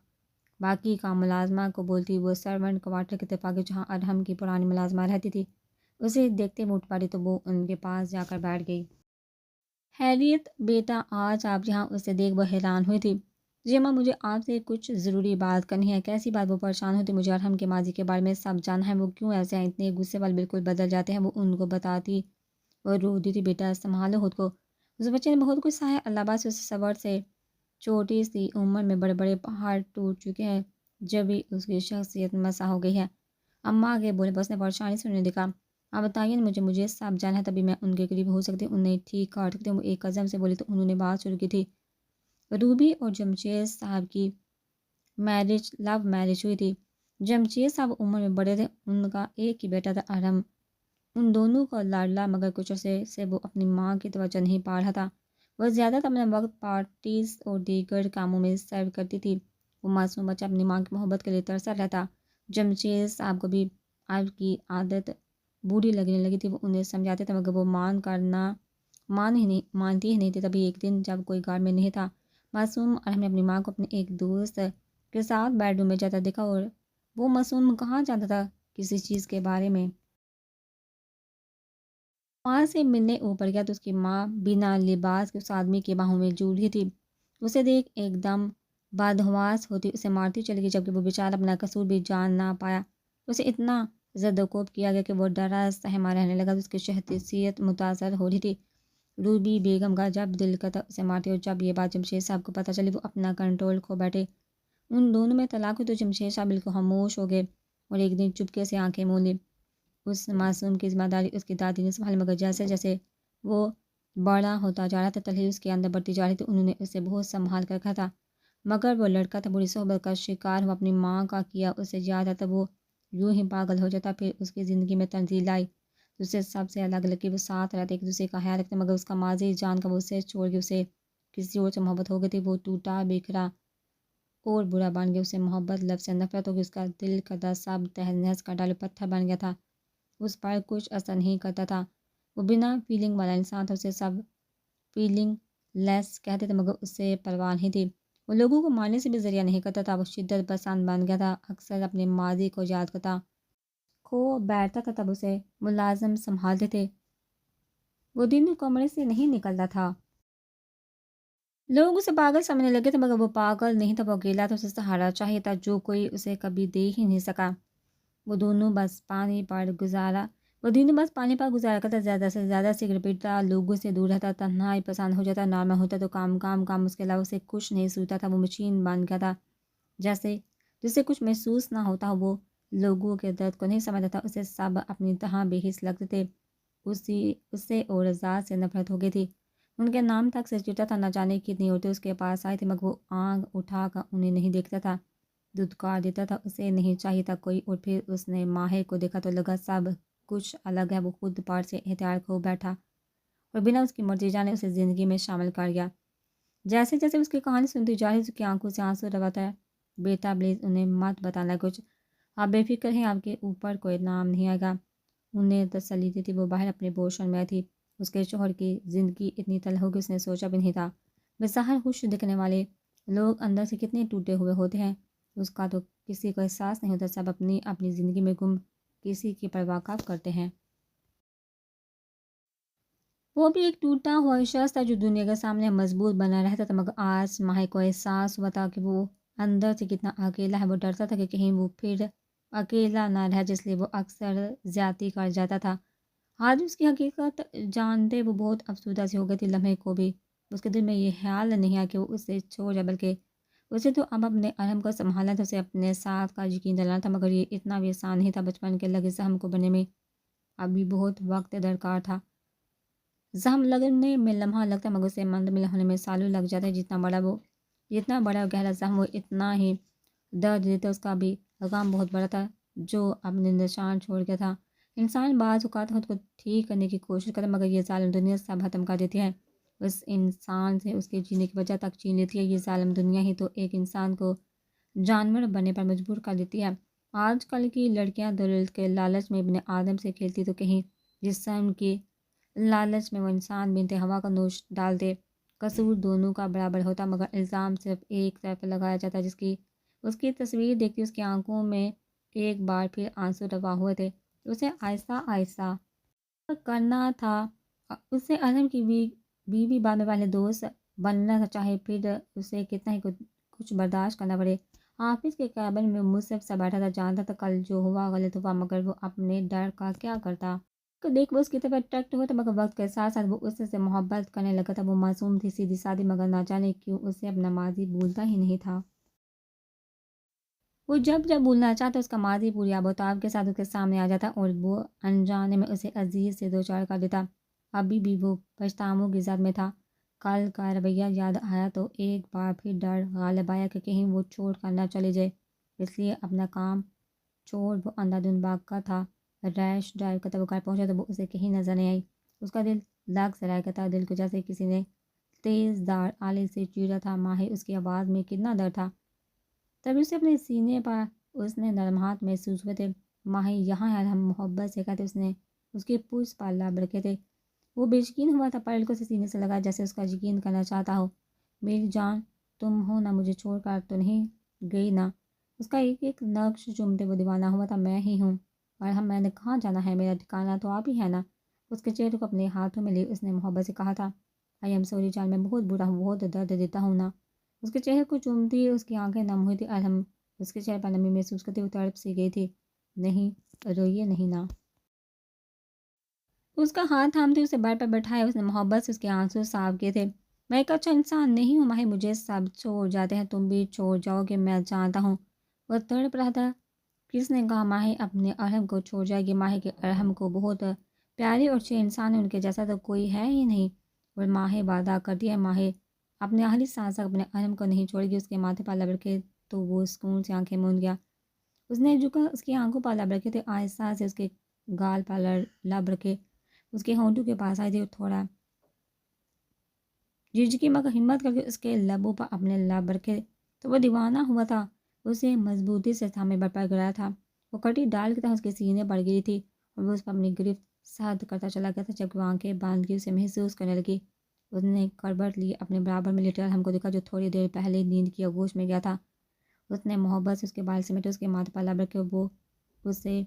باقی کا ملازمہ کو بولتی. وہ سرونٹ کوارٹر کی طرف آ گئی جہاں ارحم کی پرانی ملازمہ رہتی تھی. اسے دیکھتے وہ اٹھ پڑی تو وہ ان کے پاس جا کر بیٹھ گئی. خیریت بیٹا آج آپ یہاں؟ اسے دیکھ وہ حیران ہوئی تھی. جی ماں مجھے آپ سے کچھ ضروری بات کرنی ہے. کیسی بات؟ وہ پریشان ہوتی. مجھے ارحم کے ماضی کے بارے میں سب جاننا ہے. وہ کیوں ایسے ہیں؟ اتنے غصے والے بالکل بدل جاتے ہیں. وہ ان کو بتاتی اور رو دی تھی. بیٹا سنبھالو خود کو. اس بچے نے بہت کچھ سہا ہے. اللہ باز اس صبر سے چھوٹی سی عمر میں بڑے بڑے پہاڑ ٹوٹ چکے ہیں. جب بھی اس کی شخصیت مسا ہو گئی ہے. اماں آگے بولے. بس نے پریشانی سے انہیں دیکھا. آپ بتائیے مجھے سب جانا ہے تبھی میں ان کے قریب ہو سکتی. انہیں ٹھیک کاٹ سکتے. وہ ایک قدم سے بولی تو انہوں نے بات شروع کی تھی. روبی اور جمشید صاحب کی لو میرج ہوئی تھی. جمشید صاحب عمر میں بڑے تھے. ان کا ایک ہی بیٹا تھا ارحم. ان دونوں کا لاڈلا مگر کچھ عرصے سے وہ اپنی ماں کی توجہ نہیں پا رہا تھا. وہ زیادہ تر اپنا وقت پارٹیز اور دیگر کاموں میں سرو کرتی تھی. وہ معصوم بچہ اپنی ماں کی محبت کے لیے ترسا رہتا. جمشید صاحب کو بھی آپ کی عادت بوڑھی لگنے لگی تھی. وہ انہیں سمجھاتے تھے مگر وہ مانتی ہی نہیں تھی. تبھی ایک دن جب کوئی گھر میں نہیں تھا معصوم ارحم نے اپنی ماں کو اپنے ایک دوست کے ساتھ بیڈ روم میں جاتا دیکھا. اور وہ معصوم کہاں جانتا تھا کسی چیز کے بارے میں. ماں سے ملنے اوپر گیا تو اس کی ماں بنا لباس کے اس آدمی کے باہوں میں جھول رہی تھی. اسے دیکھ ایک دم بدحواس ہوتی اسے مارتی چلی گئی جبکہ وہ بیچارہ اپنا قصور بھی جان نہ پایا. اسے اتنا زد و کوب کیا گیا کہ وہ ڈرا سہما رہنے لگا. اس کی شخصیت متاثر ہو رہی تھی. روبی بیگم کا جب دل کرتا اسے مارتی اور جب یہ بات جمشید صاحب کو پتہ چلی وہ اپنا کنٹرول کھو بیٹھے. ان دونوں میں طلاق ہوئی تو جمشید صاحب بالکل خاموش ہو گئے اور ایک دن چپکے سے آنکھیں مولی. اس معصوم کی ذمہ داری اس کی دادی نے سنبھالی مگر جیسے جیسے وہ بڑا ہوتا جا رہا تھا تلخی اس کے اندر بڑھتی جا رہی تھی. انہوں نے اسے بہت سنبھال کر رکھا تھا مگر وہ لڑکا تھا بری صحبت کا شکار. وہ اپنی ماں کا کیا اسے یاد آتا وہ یوں ہی پاگل ہو جاتا. پھر اس کی زندگی میں تنزیل آئی. اسے سب سے الگ لگی. وہ ساتھ رہتے ایک دوسرے کا خیال رکھتے مگر اس کا ماضی جان کر وہ اسے چھوڑ کے اسے کسی اور سے محبت ہو گئی تھی. وہ ٹوٹا بکھرا اور برا بن گیا. اسے محبت لفظ سے نفرت ہو گئی. اس کا دل کا سب تہس نہس کا ڈالو پتھر بن گیا تھا. اس پر کچھ اثر نہیں کرتا تھا. وہ بنا فیلنگ والا انسان تھا. اسے سب فیلنگ لیس کہتے تھے مگر اسے پرواہ نہیں تھی. وہ لوگوں کو مارنے سے بھی ذریعہ نہیں کرتا تھا. وہ شدت پسند بن گیا تھا. اکثر اپنے ماضی کو یاد کرتا کھو بیٹھتا تھا. تب اسے ملازم سنبھالتے تھے. وہ دن کمرے سے نہیں نکلتا تھا. لوگ اسے پاگل سمجھنے لگے تھے مگر وہ پاگل نہیں تھا. وہ اکیلا تھا. اسے سہارا چاہیے تھا جو کوئی اسے کبھی دے ہی نہیں سکا. وہ دونوں بس پانی پر گزارا وہ دونوں بس پانی پر گزارا کرتا، زیادہ سے زیادہ سگریٹ پیتا، لوگوں سے دور رہتا، تنہائی پسند ہو جاتا، نارمل ہوتا تو کام کام کام، اس کے علاوہ اسے کچھ نہیں سوتا تھا، وہ مشین بن گیا تھا جیسے جسے کچھ محسوس نہ ہوتا، وہ لوگوں کے درد کو نہیں سمجھتا تھا، اسے سب اپنی طرح بے حس لگتے تھے، اس سے اور ذات سے نفرت ہو گئی تھی، ان کے نام تک سے چڑھتا تھا، نہ جانے کتنی عورتیں اس کے پاس آئی تھی مگر وہ آنکھ اٹھا کر انہیں نہیں دیکھتا تھا، دھتکار دیتا تھا، اسے نہیں چاہیے تھا کوئی، اور پھر اس نے ماہر کو دیکھا تو لگا سب کچھ الگ ہے، وہ خود پار سے احتیاط کھو بیٹھا اور بنا اس کی مرضی جانے اسے زندگی میں شامل کر گیا، جیسے جیسے اس کی کہانی سنتی جا رہی اس کی آنکھوں سے آنسو رواتا ہے، بیٹا پلیز انہیں مت بتانا کچھ، آپ بے فکر ہیں، آپ کے اوپر کوئی نام نہیں آئے گا، انہیں تسلی دی تھی، وہ باہر اپنے پوشن میں تھی، اس کے شوہر کی زندگی اتنی تلخ ہوگی اس نے سوچا بھی نہیں تھا، بظاہر خوش دکھنے والے لوگ اندر سے کتنے ٹوٹے ہوئے ہوتے ہیں، اس کا تو کسی کو احساس نہیں ہوتا، سب اپنی اپنی زندگی میں گم، کسی کی پرواہ کب کرتے ہیں۔ وہ بھی ایک ٹوٹا ہوا شخص تھا جو دنیا کے سامنے مضبوط بنا رہتا تھا، مگر آج ماہی کو احساس ہوا تھا کہ وہ اندر سے کتنا اکیلا ہے، وہ ڈرتا تھا کہ کہیں وہ پھر اکیلا نہ رہ، جس لیے وہ اکثر زیادتی کر جاتا تھا، آج اس کی حقیقت جانتے وہ بہت افسردہ سی ہو گئی تھی، لمحے کو بھی اس کے دل میں یہ خیال نہیں آیا کہ وہ اسے چھوڑ جائے، بلکہ اسے تو اب اپنے عالم کو سنبھالنا تھا، اسے اپنے ساتھ کا یقین دلانا تھا، مگر یہ اتنا بھی آسان نہیں تھا، بچپن کے لگے زخم کو بننے میں ابھی بہت وقت درکار تھا، زخم لگنے میں لمحہ لگتا مگر اسے مندمل ہونے میں سالوں لگ جاتا ہے، جتنا بڑا اور گہرا زخم وہ اتنا ہی درد دیتا، اس کا بھی غم بہت بڑا تھا جو اپنے نشان چھوڑ گیا تھا، انسان بعض اوقات خود کو ٹھیک کرنے کی کوشش کرتا مگر یہ ظالم دنیا سب ختم کر دیتی ہے، اس انسان سے اس کے جینے کی وجہ تک چھین لیتی ہے، یہ ظالم دنیا ہی تو ایک انسان کو جانور بننے پر مجبور کر دیتی ہے، آج کل کی لڑکیاں دولت کے لالچ میں ابن آدم سے کھیلتی تو کہیں جسم کی لالچ میں وہ انسان بنت ہوا کا نوش ڈالتے، قصور دونوں کا برابر ہوتا مگر الزام صرف ایک طرف لگایا جاتا، اس کی تصویر دیکھتی اس کی آنکھوں میں ایک بار پھر آنسو روا ہوئے تھے، اسے آہستہ آہستہ کرنا تھا، اسے عالم کی بیوی بعد میں پہلے دوست بننا تھا، چاہے پھر اسے کتنا ہی کچھ برداشت کرنا پڑے، آفس کے کیبن میں مصحف سے بیٹھا تھا، جانتا تھا کل جو ہوا غلط ہوا مگر وہ اپنے ڈر کا کیا کرتا، کو دیکھ وہ اس کی طرف اٹریکٹ ہوا تھا مگر وقت کے ساتھ ساتھ وہ اس سے محبت کرنے لگا تھا، وہ معصوم تھی، سیدھی سادی مگر نہ جانے کیوں اسے اپنا ماضی بھولتا ہی نہیں تھا، وہ جب جب بھولنا چاہتا اس کا ماضی پوری آبوتاب کے ساتھ اس کے سامنے آ جاتا اور وہ انجانے میں اسے عزیز سے دو چار کر دیتا، ابھی بھی وہ پچھتاووں کی زد میں تھا، کل کا رویہ یاد آیا تو ایک بار پھر ڈر غالب آیا کہ کہیں وہ چھوڑ کر نہ چلے جائے، اس لیے اپنا کام چھوڑ وہ اندھا دھند بھاگا تھا، ریش ڈرائیو کرتا وہ گھر پہنچا تو وہ اسے کہیں نظر نہیں آئی، اس کا دل لگ سرایا کرتا، دل کو جیسے کسی نے تیز دار آلے سے چیرا تھا، ماہر اس کی آواز میں کتنا درد تھا، تبھی اسے اپنے سینے پر اس نے نرم ہاتھ محسوس ہوئے تھے، ماہی یہاں ہے، ہم محبت سے کہتے، اس نے اس کے پوچھ پر لب رکھے تھے، وہ بے یقین ہوا تھا، پلکوں سے سینے سے لگا جیسے اس کا یقین کرنا چاہتا ہو، میری جان تم ہو نا، مجھے چھوڑ کر تو نہیں گئی نا، اس کا ایک ایک نقش چومتے وہ دیوانہ ہوا تھا، میں ہی ہوں اور میں نے کہاں جانا ہے، میرا ٹھکانہ تو آپ ہی ہے نا، اس کے چہرے کو اپنے ہاتھوں میں لی اس نے محبت سے کہا تھا، آئی ایم سوری جان، میں بہت برا ہوں، بہت درد دیتا ہوں نا، اس کے چہرے کو چومتی اس کی آنکھیں نم ہوئی تھی، ہم اس کے چہرے پر نمی محسوس کرتے ہوئے تڑپ سی گئی تھی، نہیں روئیے نہیں نا، اس کا ہاتھ تھامتے اسے بیڈ پر بٹھایا، اس نے محبت سے اس کے آنسو صاف کیے تھے، میں ایک اچھا انسان نہیں ہوں ماہی، مجھے سب چھوڑ جاتے ہیں، تم بھی چھوڑ جاؤ گے، میں جانتا ہوں، وہ تڑپ رہا تھا، کس نے کہا ماہی اپنے ارحم کو چھوڑ جائے گی، ماہی کے ارحم کو بہت پیارے اور اچھے انسان ہیں، ان کے جیسا تو کوئی ہے ہی نہیں، اور ماہی وعدہ کرتی ہے، ماہی اپنے آخری سانس تک اپنے ارحم کو نہیں چھوڑے گی، اس کے ماتھے پر لب رکھے تو وہ سکون سے آنکھیں موند گیا، اس نے جھکا اس کی آنکھوں پر لب رکھے تھے، آہستہ سے اس کے گال پر لب رکھے، اس کے ہونٹوں کے پاس آئی تھی اور تھوڑا جھجکی مگر ہمت کر کے اس کے لبوں پر اپنے لب رکھے تو وہ دیوانہ ہوا تھا، اسے مضبوطی سے تھامے بر پر گرایا تھا، وہ کٹی ڈال کی طرح اس کے سینے پر گری تھی اور وہ اس پر اپنی گرفت سرد کرتا چلا گیا تھا، جب وہ آنکھیں باندھ کے اسے محسوس کرنے لگی، اس نے کربٹ لی، اپنے برابر میں لیٹر ہم کو دیکھا جو تھوڑی دیر پہلے نیند کی آغوش میں گیا تھا، اس نے محبت سے اس کے بال سمیٹے، اس کے ماتھے پر لب رکھے، وہ اسے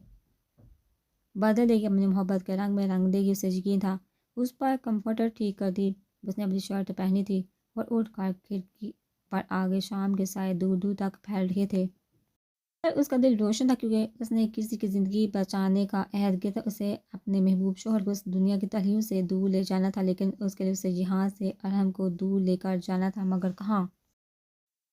بدل دے گی، اپنی محبت کے رنگ میں رنگ دے گی، اسے یقین تھا، اس پر کمفرٹر ٹھیک کر دی، اس نے اپنی شرٹ پہنی تھی اور اٹھ کر کھڑکی پر آگے شام کے سائے دور دور تک پھیل رہے تھے، پر اس کا دل روشن تھا کیونکہ اس نے کسی کی زندگی بچانے کا عہد کیا تھا۔ اسے اپنے محبوب شوہر کو اس دنیا کی تلخیوں سے دور لے جانا تھا، لیکن اس کے لیے اسے یہاں سے ارحم کو دور لے کر جانا تھا، مگر کہاں؟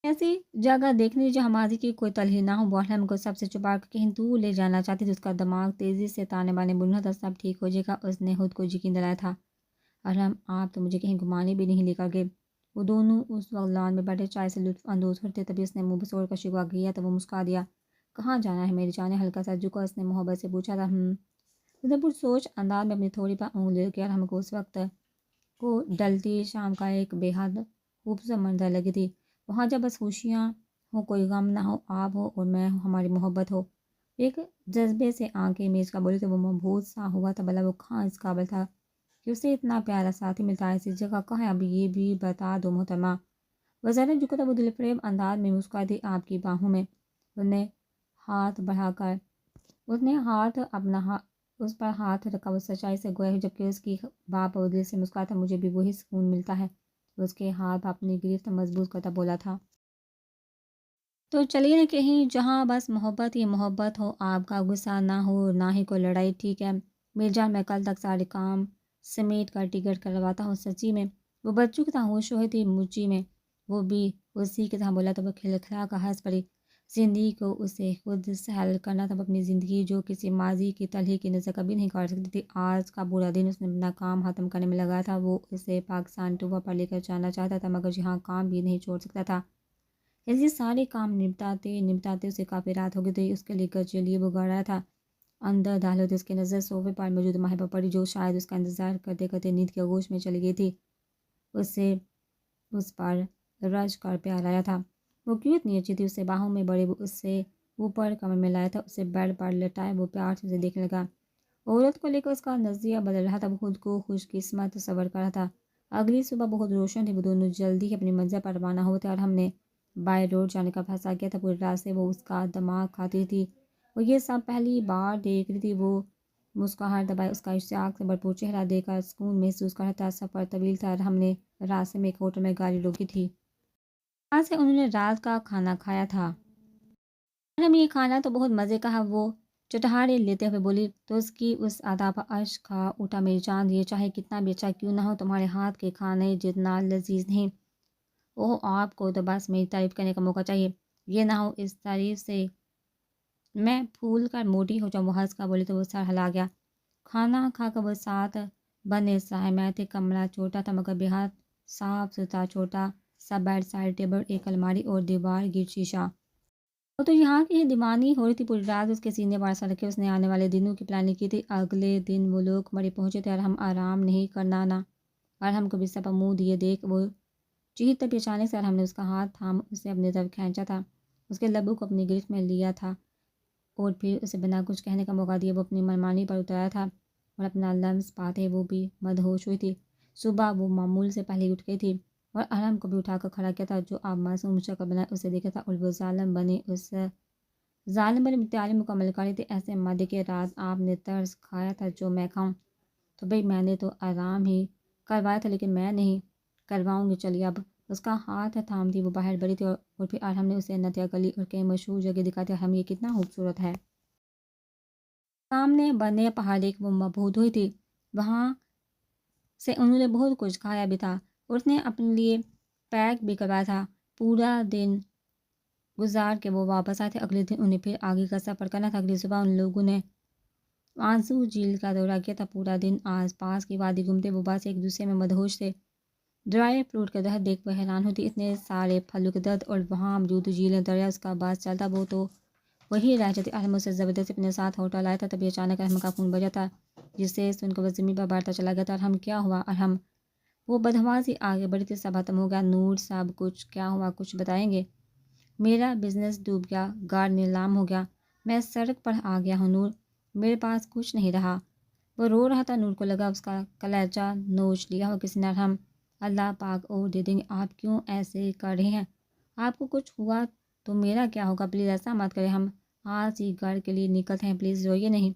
ایسی جگہ دیکھنے جہاں ماضی کی کوئی تلخی نہ ہو۔ وہ ارحم کو سب سے چھپا کر کہیں دور لے جانا چاہتی تھی۔ اس کا دماغ تیزی سے تانے بانے بن رہا تھا، سب ٹھیک ہو جائے گا، اس نے خود کو یقین دلایا تھا۔ ارحم، آپ تو مجھے کہیں گھمانے بھی نہیں لے کر گئے۔ وہ دونوں اس وقت لان میں بیٹھے چائے سے لطف اندوز ہوتے، تبھی اس نے منہ بسوڑ کر شکوہ کیا تو وہ مسکرا دیا۔ کہاں جانا ہے میری جانیں؟ ہلکا سا جھکا اس نے محبت سے پوچھا تھا۔ اس نے پرسوچ انداز میں اپنی تھوڑی پر انگلی رکھی۔ ارحم کو اس وقت کو ڈلتی شام کا ایک بے حد خوبصورت منظر لگی تھی۔ وہاں جب بس خوشیاں ہو، کوئی غم نہ ہو، آپ ہو اور میں ہوں، ہماری محبت ہو۔ ایک جذبے سے آنکھیں میز کا بولی تو وہ مبہوت سا ہوا تھا، بھلا وہ کہاں اس قابل تھا کہ اسے اتنا پیارا ساتھی ملتا ہے؟ ایسی جگہ کہاں ہے؟ اب یہ بھی بتا دو محترمہ۔ وہ ذرا جھکا تھا، وہ دل فریب انداز میں مسکرائی تھی۔ آپ کی باہوں میں اس نے ہاتھ بڑھا کر اس نے اس پر ہاتھ رکھا۔ وہ سچائی سے گویا جبکہ اس کی باہ پر وہ دل سے مسکرایا تھا۔ مجھے بھی وہی سکون ملتا ہے، وہ اس کے ہاتھ اپنی گرفت مضبوط کرتا بولا تھا۔ تو چلیے نہ کہیں جہاں بس محبت ہی محبت ہو، آپ کا غصہ نہ ہو، نہ ہی کوئی لڑائی۔ ٹھیک ہے میری جان، میں کل تک سارے کام سمیٹ کر ٹکٹ کرواتا ہوں۔ سچی میں؟ وہ بچوں کی طرح ہوش ہوئی تھی مجھی میں، وہ بھی اسی کی طرح بولا تو وہ کھلکھلا کر ہنس پڑی۔ زندگی کو اسے خود سہل کرنا تھا، اپنی زندگی جو کسی ماضی کی تلخی کی نظر کبھی نہیں کاٹ سکتی تھی۔ آج کا پورا دن اس نے اپنا کام ختم کرنے میں لگایا تھا۔ وہ اسے پاکستان ٹور پر لے کر جانا چاہتا تھا، مگر یہاں کام بھی نہیں چھوڑ سکتا تھا۔ ایسے سارے کام نمٹاتے اسے کافی رات ہو گئی تھی۔ اس کے لیے گجریے وہ گڑ رہا تھا۔ اندر داخل ہوتے اس کی نظر صوفے پر موجود ماہی پر پڑی، جو شاید اس کا انتظار کرتے کرتے نیند کے آغوش میں چلی گئی تھی۔ اسے اس پر رج کر پیار آیا تھا۔ وہ کیوں اتنی اچھی تھی؟ اسے باہوں میں بڑے، وہ اسے اوپر کمر میں لایا تھا، اسے بیڈ پر لٹائے وہ پیار سے اسے دیکھنے لگا۔ عورت کو لے کر اس کا نظریہ بدل رہا تھا، وہ خود کو خوش قسمت تصور کر رہا تھا۔ اگلی صبح بہت روشن تھی، وہ دونوں جلدی ہی اپنی منزل پر روانہ ہوتے اور ہم نے بائی روڈ جانے کا فیصلہ کیا تھا۔ پورے راستے وہ اس کا دماغ کھاتی تھی، وہ یہ سب پہلی بار دیکھ رہی تھی۔ وہ مسکراہٹ دبائے اس کا اشتیاق سے بھرپور چہرہ دیکھ کر سکون محسوس کر رہا تھا۔ سفر طویل تھا اور ہم نے راستے میں ایک ہوٹل میں گاڑی روکی تھی۔ وہاں سے انہوں نے رات کا کھانا کھایا تھا اور ہم یہ کھانا تو بہت مزے کا ہے، وہ چٹخارے لیتے ہوئے بولی تو اس کی اس ادا پر اشک کھا اٹھا۔ میری جان، یہ چاہے کتنا بھی اچھا کیوں نہ ہو، تمہارے ہاتھ کے کھانے جتنا لذیذ نہیں۔ اوہ، آپ کو تو بس میری تعریف کرنے کا موقع چاہیے، یہ نہ ہو اس تعریف سے میں پھول کر موٹی ہو جاؤں۔ وہ ہنس کر بولی تو وہ سر ہلا گیا۔ کھانا کھا کر وہ ساتھ بنے سائے میں تھے۔ کمرہ چھوٹا تھا مگر بےحد صاف ستھرا، چھوٹا سا بیڈ، سائڈ ٹیبل، ایک الماری اور دیوار گرد شیشہ۔ وہ تو یہاں کی ہی دیوانی ہو رہی تھی۔ پوری رات اس کے سینے پر سر رکھے اس نے آنے والے دنوں کی پلاننگ کی تھی۔ اگلے دن وہ لوگ مڑی پہنچے تھے اور ہم آرام نہیں کرنا نا، اور ہم کو بستر پر منہ دیے دیکھ وہ چیخ تب اچانک سے، اور ہم نے اس کا ہاتھ تھام اسے اپنی طرف کھینچا تھا، اس کے لبوں کو اپنی گرفت میں لیا تھا اور پھر اسے بنا کچھ کہنے کا موقع دیا وہ اپنی منمانی پر اترا تھا اور اپنا لمس پاتے وہ بھی مدہوش ہوئی تھی۔ صبح وہ معمول سے پہلے اٹھ گئی تھی اور ارحم کو بھی اٹھا کر کھڑا کیا تھا، جو اب معصوم شکل بنائے اسے دیکھا تھا، اور وہ ظالم بنے تیاری مکمل کری تھی۔ ایسے مادے کے رات آپ نے ترس کھایا تھا جو میں کھاؤں؟ تو بھئی میں نے تو آرام ہی کروایا تھا، لیکن میں نہیں کرواؤں گی، چلیے اب۔ اس کا ہاتھ تھامتی وہ باہر بڑھی تھی اور پھر ارحم نے اسے نتیا گلی اور کئی مشہور جگہ دکھاتی۔ ارحم، یہ کتنا خوبصورت ہے۔ سامنے بنے پہاڑ ایک وہ مبہوت ہوئی تھی، وہاں سے انہوں نے بہت کچھ کھایا بھی تھا اور اس نے اپنے لیے پیک بھی کروایا تھا۔ پورا دن گزار کے وہ واپس آئے تھے۔ اگلے دن انہیں پھر آگے کا سفر کرنا تھا۔ اگلی صبح ان لوگوں نے آنسو جھیل کا دورہ کیا تھا۔ پورا دن آس پاس کی وادی گھومتے وہ بس ایک دوسرے میں مدہوش تھے۔ ڈرائی فروٹ کے درخت دیکھ وہ حیران ہوتی، اتنے سارے پھلوں کے درخت اور وہاں موجود جھیلیں، دریا، اس کا بس چلتا وہ تو وہی رہ جاتی۔ ارحم اسے زبردستی اپنے ساتھ ہوٹل آیا تھا، تبھی اچانک ارحم کا فون بجا تھا، جسے سن کر وہ زمین پر بیٹھتا چلا گیا تھا۔ ارحم، کیا ہوا ارحم؟ وہ بدحواسی آگے بڑھی تھی۔ سب ختم ہو گیا نور، سب کچھ کیا ہوا، کچھ بتائیں گے؟ میرا بزنس ڈوب گیا، گاڑ نیلام ہو گیا، میں سڑک پر آ گیا ہوں نور، میرے پاس کچھ نہیں رہا۔ وہ رو رہا تھا، نور کو لگا اس کا کلیجہ نوچ لیا ہو کسی نے۔ ارحم، اللہ پاک اور دے دیں گے، آپ کیوں ایسے کر رہے ہیں؟ آپ کو کچھ ہوا تو میرا کیا ہوگا؟ پلیز ایسا مت کریں، ہم آج ہی گھر کے لیے نکلتے ہیں، پلیز روئیے نہیں۔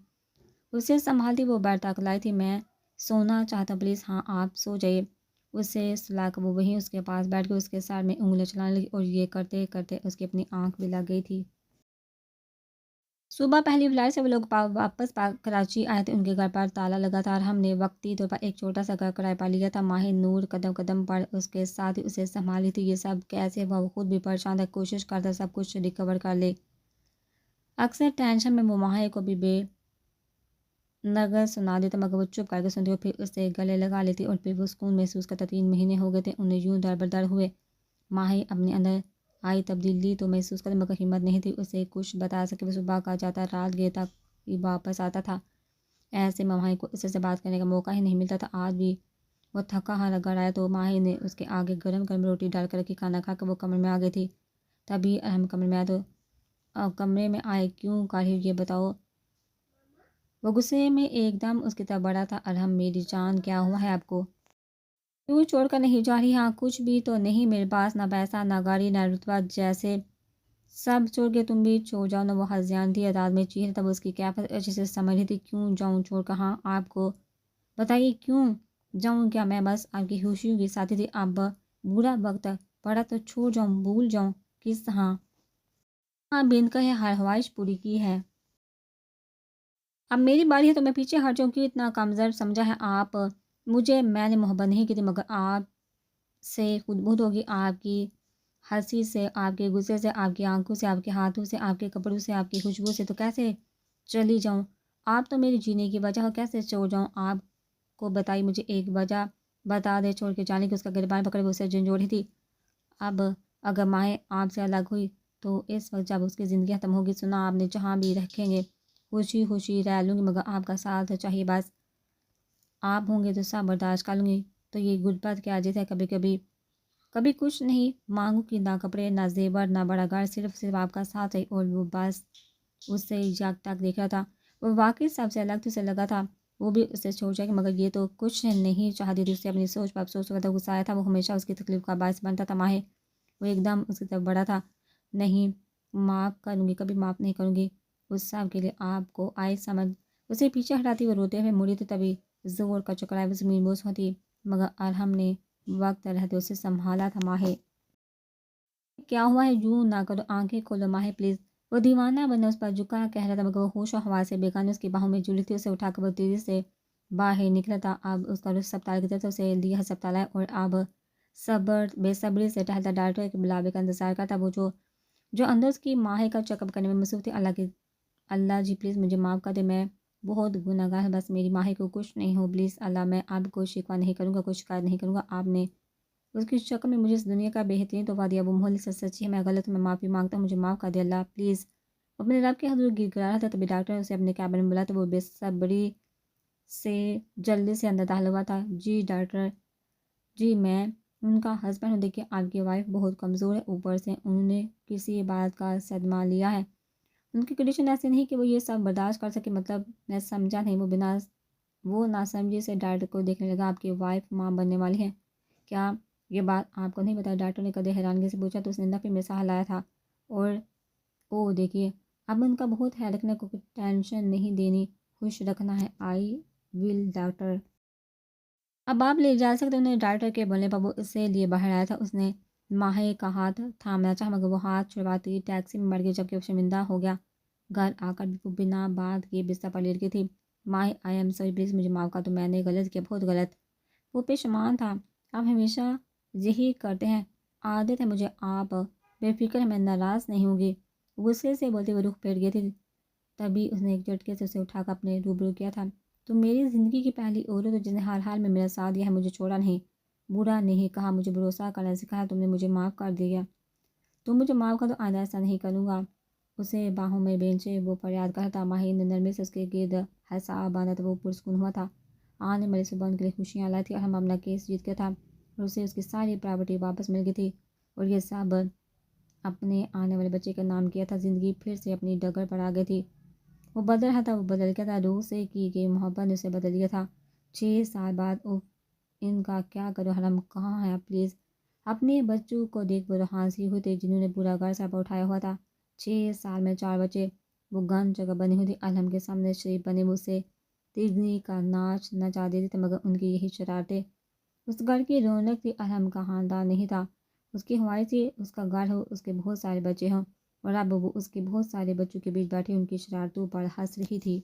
اسے سنبھالتی وہ بیڈ تک لائی تھی۔ میں سونا چاہتا ہوں، پلیز۔ ہاں آپ سو جائیے۔ اسے سلا کر وہ وہیں اس کے پاس بیٹھ کے اس کے سر میں انگلیاں چلانے لگی اور یہ کرتے کرتے اس کی اپنی آنکھ بھی لگ گئی تھی۔ صبح پہلی فلائٹ سے وہ لوگ واپس کراچی آئے تھے۔ ان کے گھر پر تالا لگا تھا اور ہم نے وقتی طور پر ایک چھوٹا سا گھر کرائے پر لیا تھا۔ ماہر نور قدم قدم پر اس کے ساتھ ہی اسے سنبھالی تھی۔ یہ سب کیسے ہوا؟ وہ خود بھی پریشان تھا، کوشش کرتا سب کچھ ریکور کر لے۔ اکثر ٹینشن میں وہ ماہر کو بھی بے نظر سنا دیتا، مگر وہ چپ کر کے سنتی اور پھر اسے گلے لگا لیتی اور پھر وہ سکون محسوس کرتا۔ 3 مہینے ہو گئے تھے انہیں یوں در بدر ہوئے۔ ماہر اپنے اندر آئی تبدیلی تو محسوس کرتا، مگر ہمت نہیں تھی اسے کچھ بتا سکے۔ وہ صبح کا جاتا، رات گئے تک ہی واپس آتا تھا۔ ایسے میں ماہر کو اس سے بات کرنے کا موقع ہی نہیں ملتا تھا۔ آج بھی وہ تھکا ہارا گھر آیا تو ماہر نے اس کے آگے گرم گرم روٹی ڈال کر رکھی۔ کھانا کھا کر وہ کمرے میں آ گئی تھی۔ تبھی ہم کمرے میں آئے تو کمرے میں آئے کیوں کاہی یہ بتاؤ؟ وہ غصے میں ایک دم اس کی طرف بڑھا تھا۔ ارحم میری جان، کیا ہوا ہے آپ کو؟ کیوں چھوڑ کر نہیں جا رہی؟ ہاں کچھ بھی تو نہیں میرے پاس، نہ پیسہ نہ گاڑی نہ رتبہ، جیسے سب چھوڑ کے تم بھی چھوڑ جاؤ نا۔ وہ ہذیان تھی انداز میں چیخ تب اس کی کیفیت اچھے سے سمجھ رہی تھی۔ کیوں جاؤں چھوڑ کر؟ ہاں آپ کو بتائیے کیوں جاؤں؟ کیا میں بس آپ کی خوشیوں کی ساتھی تھی؟ اب برا وقت پڑا تو چھوڑ جاؤں، بھول جاؤں کس طرح؟ ہاں بند کہے ہر خواہش پوری کی ہے، اب میری باری ہے تو میں پیچھے ہٹ جاؤں؟ کیوں اتنا کمزور سمجھا ہے آپ مجھے؟ میں نے محبت نہیں کی تھی، مگر آپ سے خود بہت ہوگی، آپ کی ہنسی سے، آپ کے غصے سے، آپ کی آنکھوں سے، آپ کے ہاتھوں سے، آپ کے کپڑوں سے، آپ کی خوشبو سے، تو کیسے چلی جاؤں؟ آپ تو میری جینے کی وجہ ہو، کیسے چھوڑ جاؤں آپ کو؟ بتائی مجھے ایک وجہ بتا دے چھوڑ کے جانے کی۔ اس کا گریبان پکڑ وہ اسے جھنجھوڑی تھی۔ اب اگر ماہیں آپ سے الگ ہوئی تو اس وقت جب اس کی زندگی ختم ہوگی، سنا آپ نے جہاں بھی رکھیں گے خوشی خوشی رہ لوں گی، مگر آپ کا ساتھ چاہیے بس۔ آپ ہوں گے تو سب برداشت کر لوں گی، تو یہ غربت کیا عجیب ہے۔ کبھی کبھی کبھی کچھ نہیں مانگوں کہ نہ کپڑے نہ زیور نہ بڑا گھر، صرف آپ کا ساتھ ہے۔ اور وہ بس اس سے یک تک دیکھ رہا تھا۔ وہ واقعی سب سے الگ تھی، اسے لگا تھا وہ بھی اسے چھوڑ جائے گی، مگر یہ تو کچھ نہیں چاہتی تھی۔ اسے اپنی سوچ پر افسوس ہوتا تھا، غصہ آیا تھا، وہ ہمیشہ اس کی تکلیف کا باعث بنتا تھا۔ ماہر وہ ایک دم اس کی طرف بڑھا تھا۔ نہیں معاف کروں گی، کبھی معاف نہیں کروں گی اس سب کے لیے، آپ کو آئے سمجھ؟ اسے پیچھے ہٹاتی وہ روتے ہوئے مڑی تھی، تبھی زور کا چکرایا وہ زمین بوس ہوتی، مگر ارحم نے وقت رہتے اسے سنبھالا تھا۔ ماہر کیا ہوا ہے؟ یوں نہ کرو، آنکھیں کھولو ماہر پلیز۔ وہ دیوانہ بنے اس پر جھکا کہہ رہا تھا، مگر وہ ہوش و حواس سے بےگانے اس کی باہوں میں جھولی تھی۔ اسے اٹھا کر وہ تیزی سے باہر نکلا تھا۔ اب اس کا رخ ہسپتال کی طرف سے، اسے لیا ہسپتال آیا اور اب بے صبری سے ٹہلتا ڈاکٹر کے بلاوے کا انتظار کرتا۔ وہ جو اندر اس کی ماہر کا چیک اپ کرنے میں مصروف تھی۔ اللہ جی پلیز مجھے معاف کر دے، میں بہت گنہگار ہے، بس میری ماہر کو کچھ نہیں ہو پلیز اللہ۔ میں اب کوئی شکوہ نہیں کروں گا، کوئی شکایت نہیں کروں گا۔ آپ نے اس کی شکل میں مجھے اس دنیا کا بہترین تحفہ دیا، وہ محض سے سچی ہے، میں غلط ہوں، میں معافی مانگتا ہوں، مجھے معاف کر دے اللہ پلیز۔ اپنے رب کے حضور گر گڑا رہا تھا، تبھی ڈاکٹر نے اسے اپنے کیبن میں بلایا تو وہ بے صبری سے جلدی سے اندر داخل ہوا تھا۔ جی ڈاکٹر جی، میں ان کا ہسبینڈ ہوں، دیکھیے آپ کی وائف بہت کمزور ہے، اوپر سے انہوں نے کسی بات کا صدمہ لیا ہے، ان کی کنڈیشن ایسی نہیں کہ وہ یہ سب برداشت کر سکے۔ مطلب میں سمجھا نہیں۔ وہ ناسمجھی سے ڈاکٹر کو دیکھنے لگا۔ آپ کی وائف ماں بننے والی ہے کیا؟ یہ بات آپ کو نہیں بتایا؟ ڈاکٹر نے قدر حیرانگی سے پوچھا تو اس نے نفی میں سہ لایا تھا۔ اور او دیکھیے اب ان کا بہت خیال رکھنا کو ٹینشن نہیں دینی، خوش رکھنا ہے۔ آئی ول ڈاکٹر، اب آپ لے جا سکتے۔ انہیں ڈاکٹر کے بولنے پر وہ اسے لیے باہر آیا تھا۔ اس نے ماہر کا ہاتھ تھامنا چاہا، مگر وہ ہاتھ چھڑواتی ٹیکسی میں مر گئی، جبکہ وہ شرمندہ ہو گیا۔ گھر آ کر بھی وہ بنا بات کے بستر پر لیٹ گئی تھی۔ ماہر آئی ایم سوری پلیز مجھے معاف کر دو، میں نے غلط کیا، بہت غلط۔ وہ پشیمان تھا۔ آپ ہمیشہ یہی کرتے ہیں، عادت ہے مجھے، آپ بے فکر ہے، میں ناراض نہیں ہوں گی۔ غصے سے بولتے ہوئے رخ پھیر گئی تھی، تبھی اس نے ایک جھٹکے سے اسے اٹھا کر اپنے روبرو کیا تھا۔ تم میری زندگی کی پہلی عورت ہو جس نے ہر حال میں میرا ساتھ دیا ہے، مجھے چھوڑا نہیں، برا نہیں کہا، مجھے بھروسہ کرنا سکھایا، تم نے مجھے معاف کر دیا۔ تم مجھے معاف کر دو، آئندہ ایسا نہیں کروں گا۔ اسے باہوں میں بینچے وہ فریاد کرتا تھا۔ ماہر نے نرمی سے اس کے گرد حساب باندھا تھا، وہ پرسکون ہوا تھا۔ آنے والی صبح ان کے لیے خوشیاں لائی تھی اور ہم اپنا کیس جیت گیا تھا اور اسے اس کی ساری پراپرٹی واپس مل گئی تھی اور یہ سب اپنے آنے والے بچے کا نام کیا تھا۔ زندگی پھر سے اپنی ڈگر پر آ گئی تھی۔ وہ بدل رہا تھا، وہ بدل گیا تھا، روح سے کی گئی محبت نے اسے بدل دیا تھا۔ 6 سال بعد ان کا کیا کرو؟ حرم کہاں ہے پلیز؟ اپنے بچوں کو دیکھ وہ ہنسی ہوئی تھی جنہوں نے پورا گھر سر پر اٹھایا ہوا تھا۔ 6 سال میں 4 بچے، وہ گن جگہ بنی ہوئی تھی، الحم کے سامنے شریف بنے وہ اسے تیزنی کا ناچ نچا دیتے تھے، مگر ان کی یہی شرارتیں اس گھر کی رونق تھی۔ الحم کا خاندان نہیں تھا، اس کی خواہش تھی اس کا گھر ہو، اس کے بہت سارے بچے ہوں، اور اب وہ اس کے بہت سارے بچوں کے بیچ بیٹھے ان کی شرارتوں پر ہنس رہی تھی،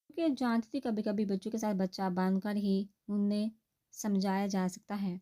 کیونکہ جانتی تھی کبھی کبھی بچوں کے ساتھ بچہ باندھ کر ہی انہیں سمجھایا جا سکتا ہے۔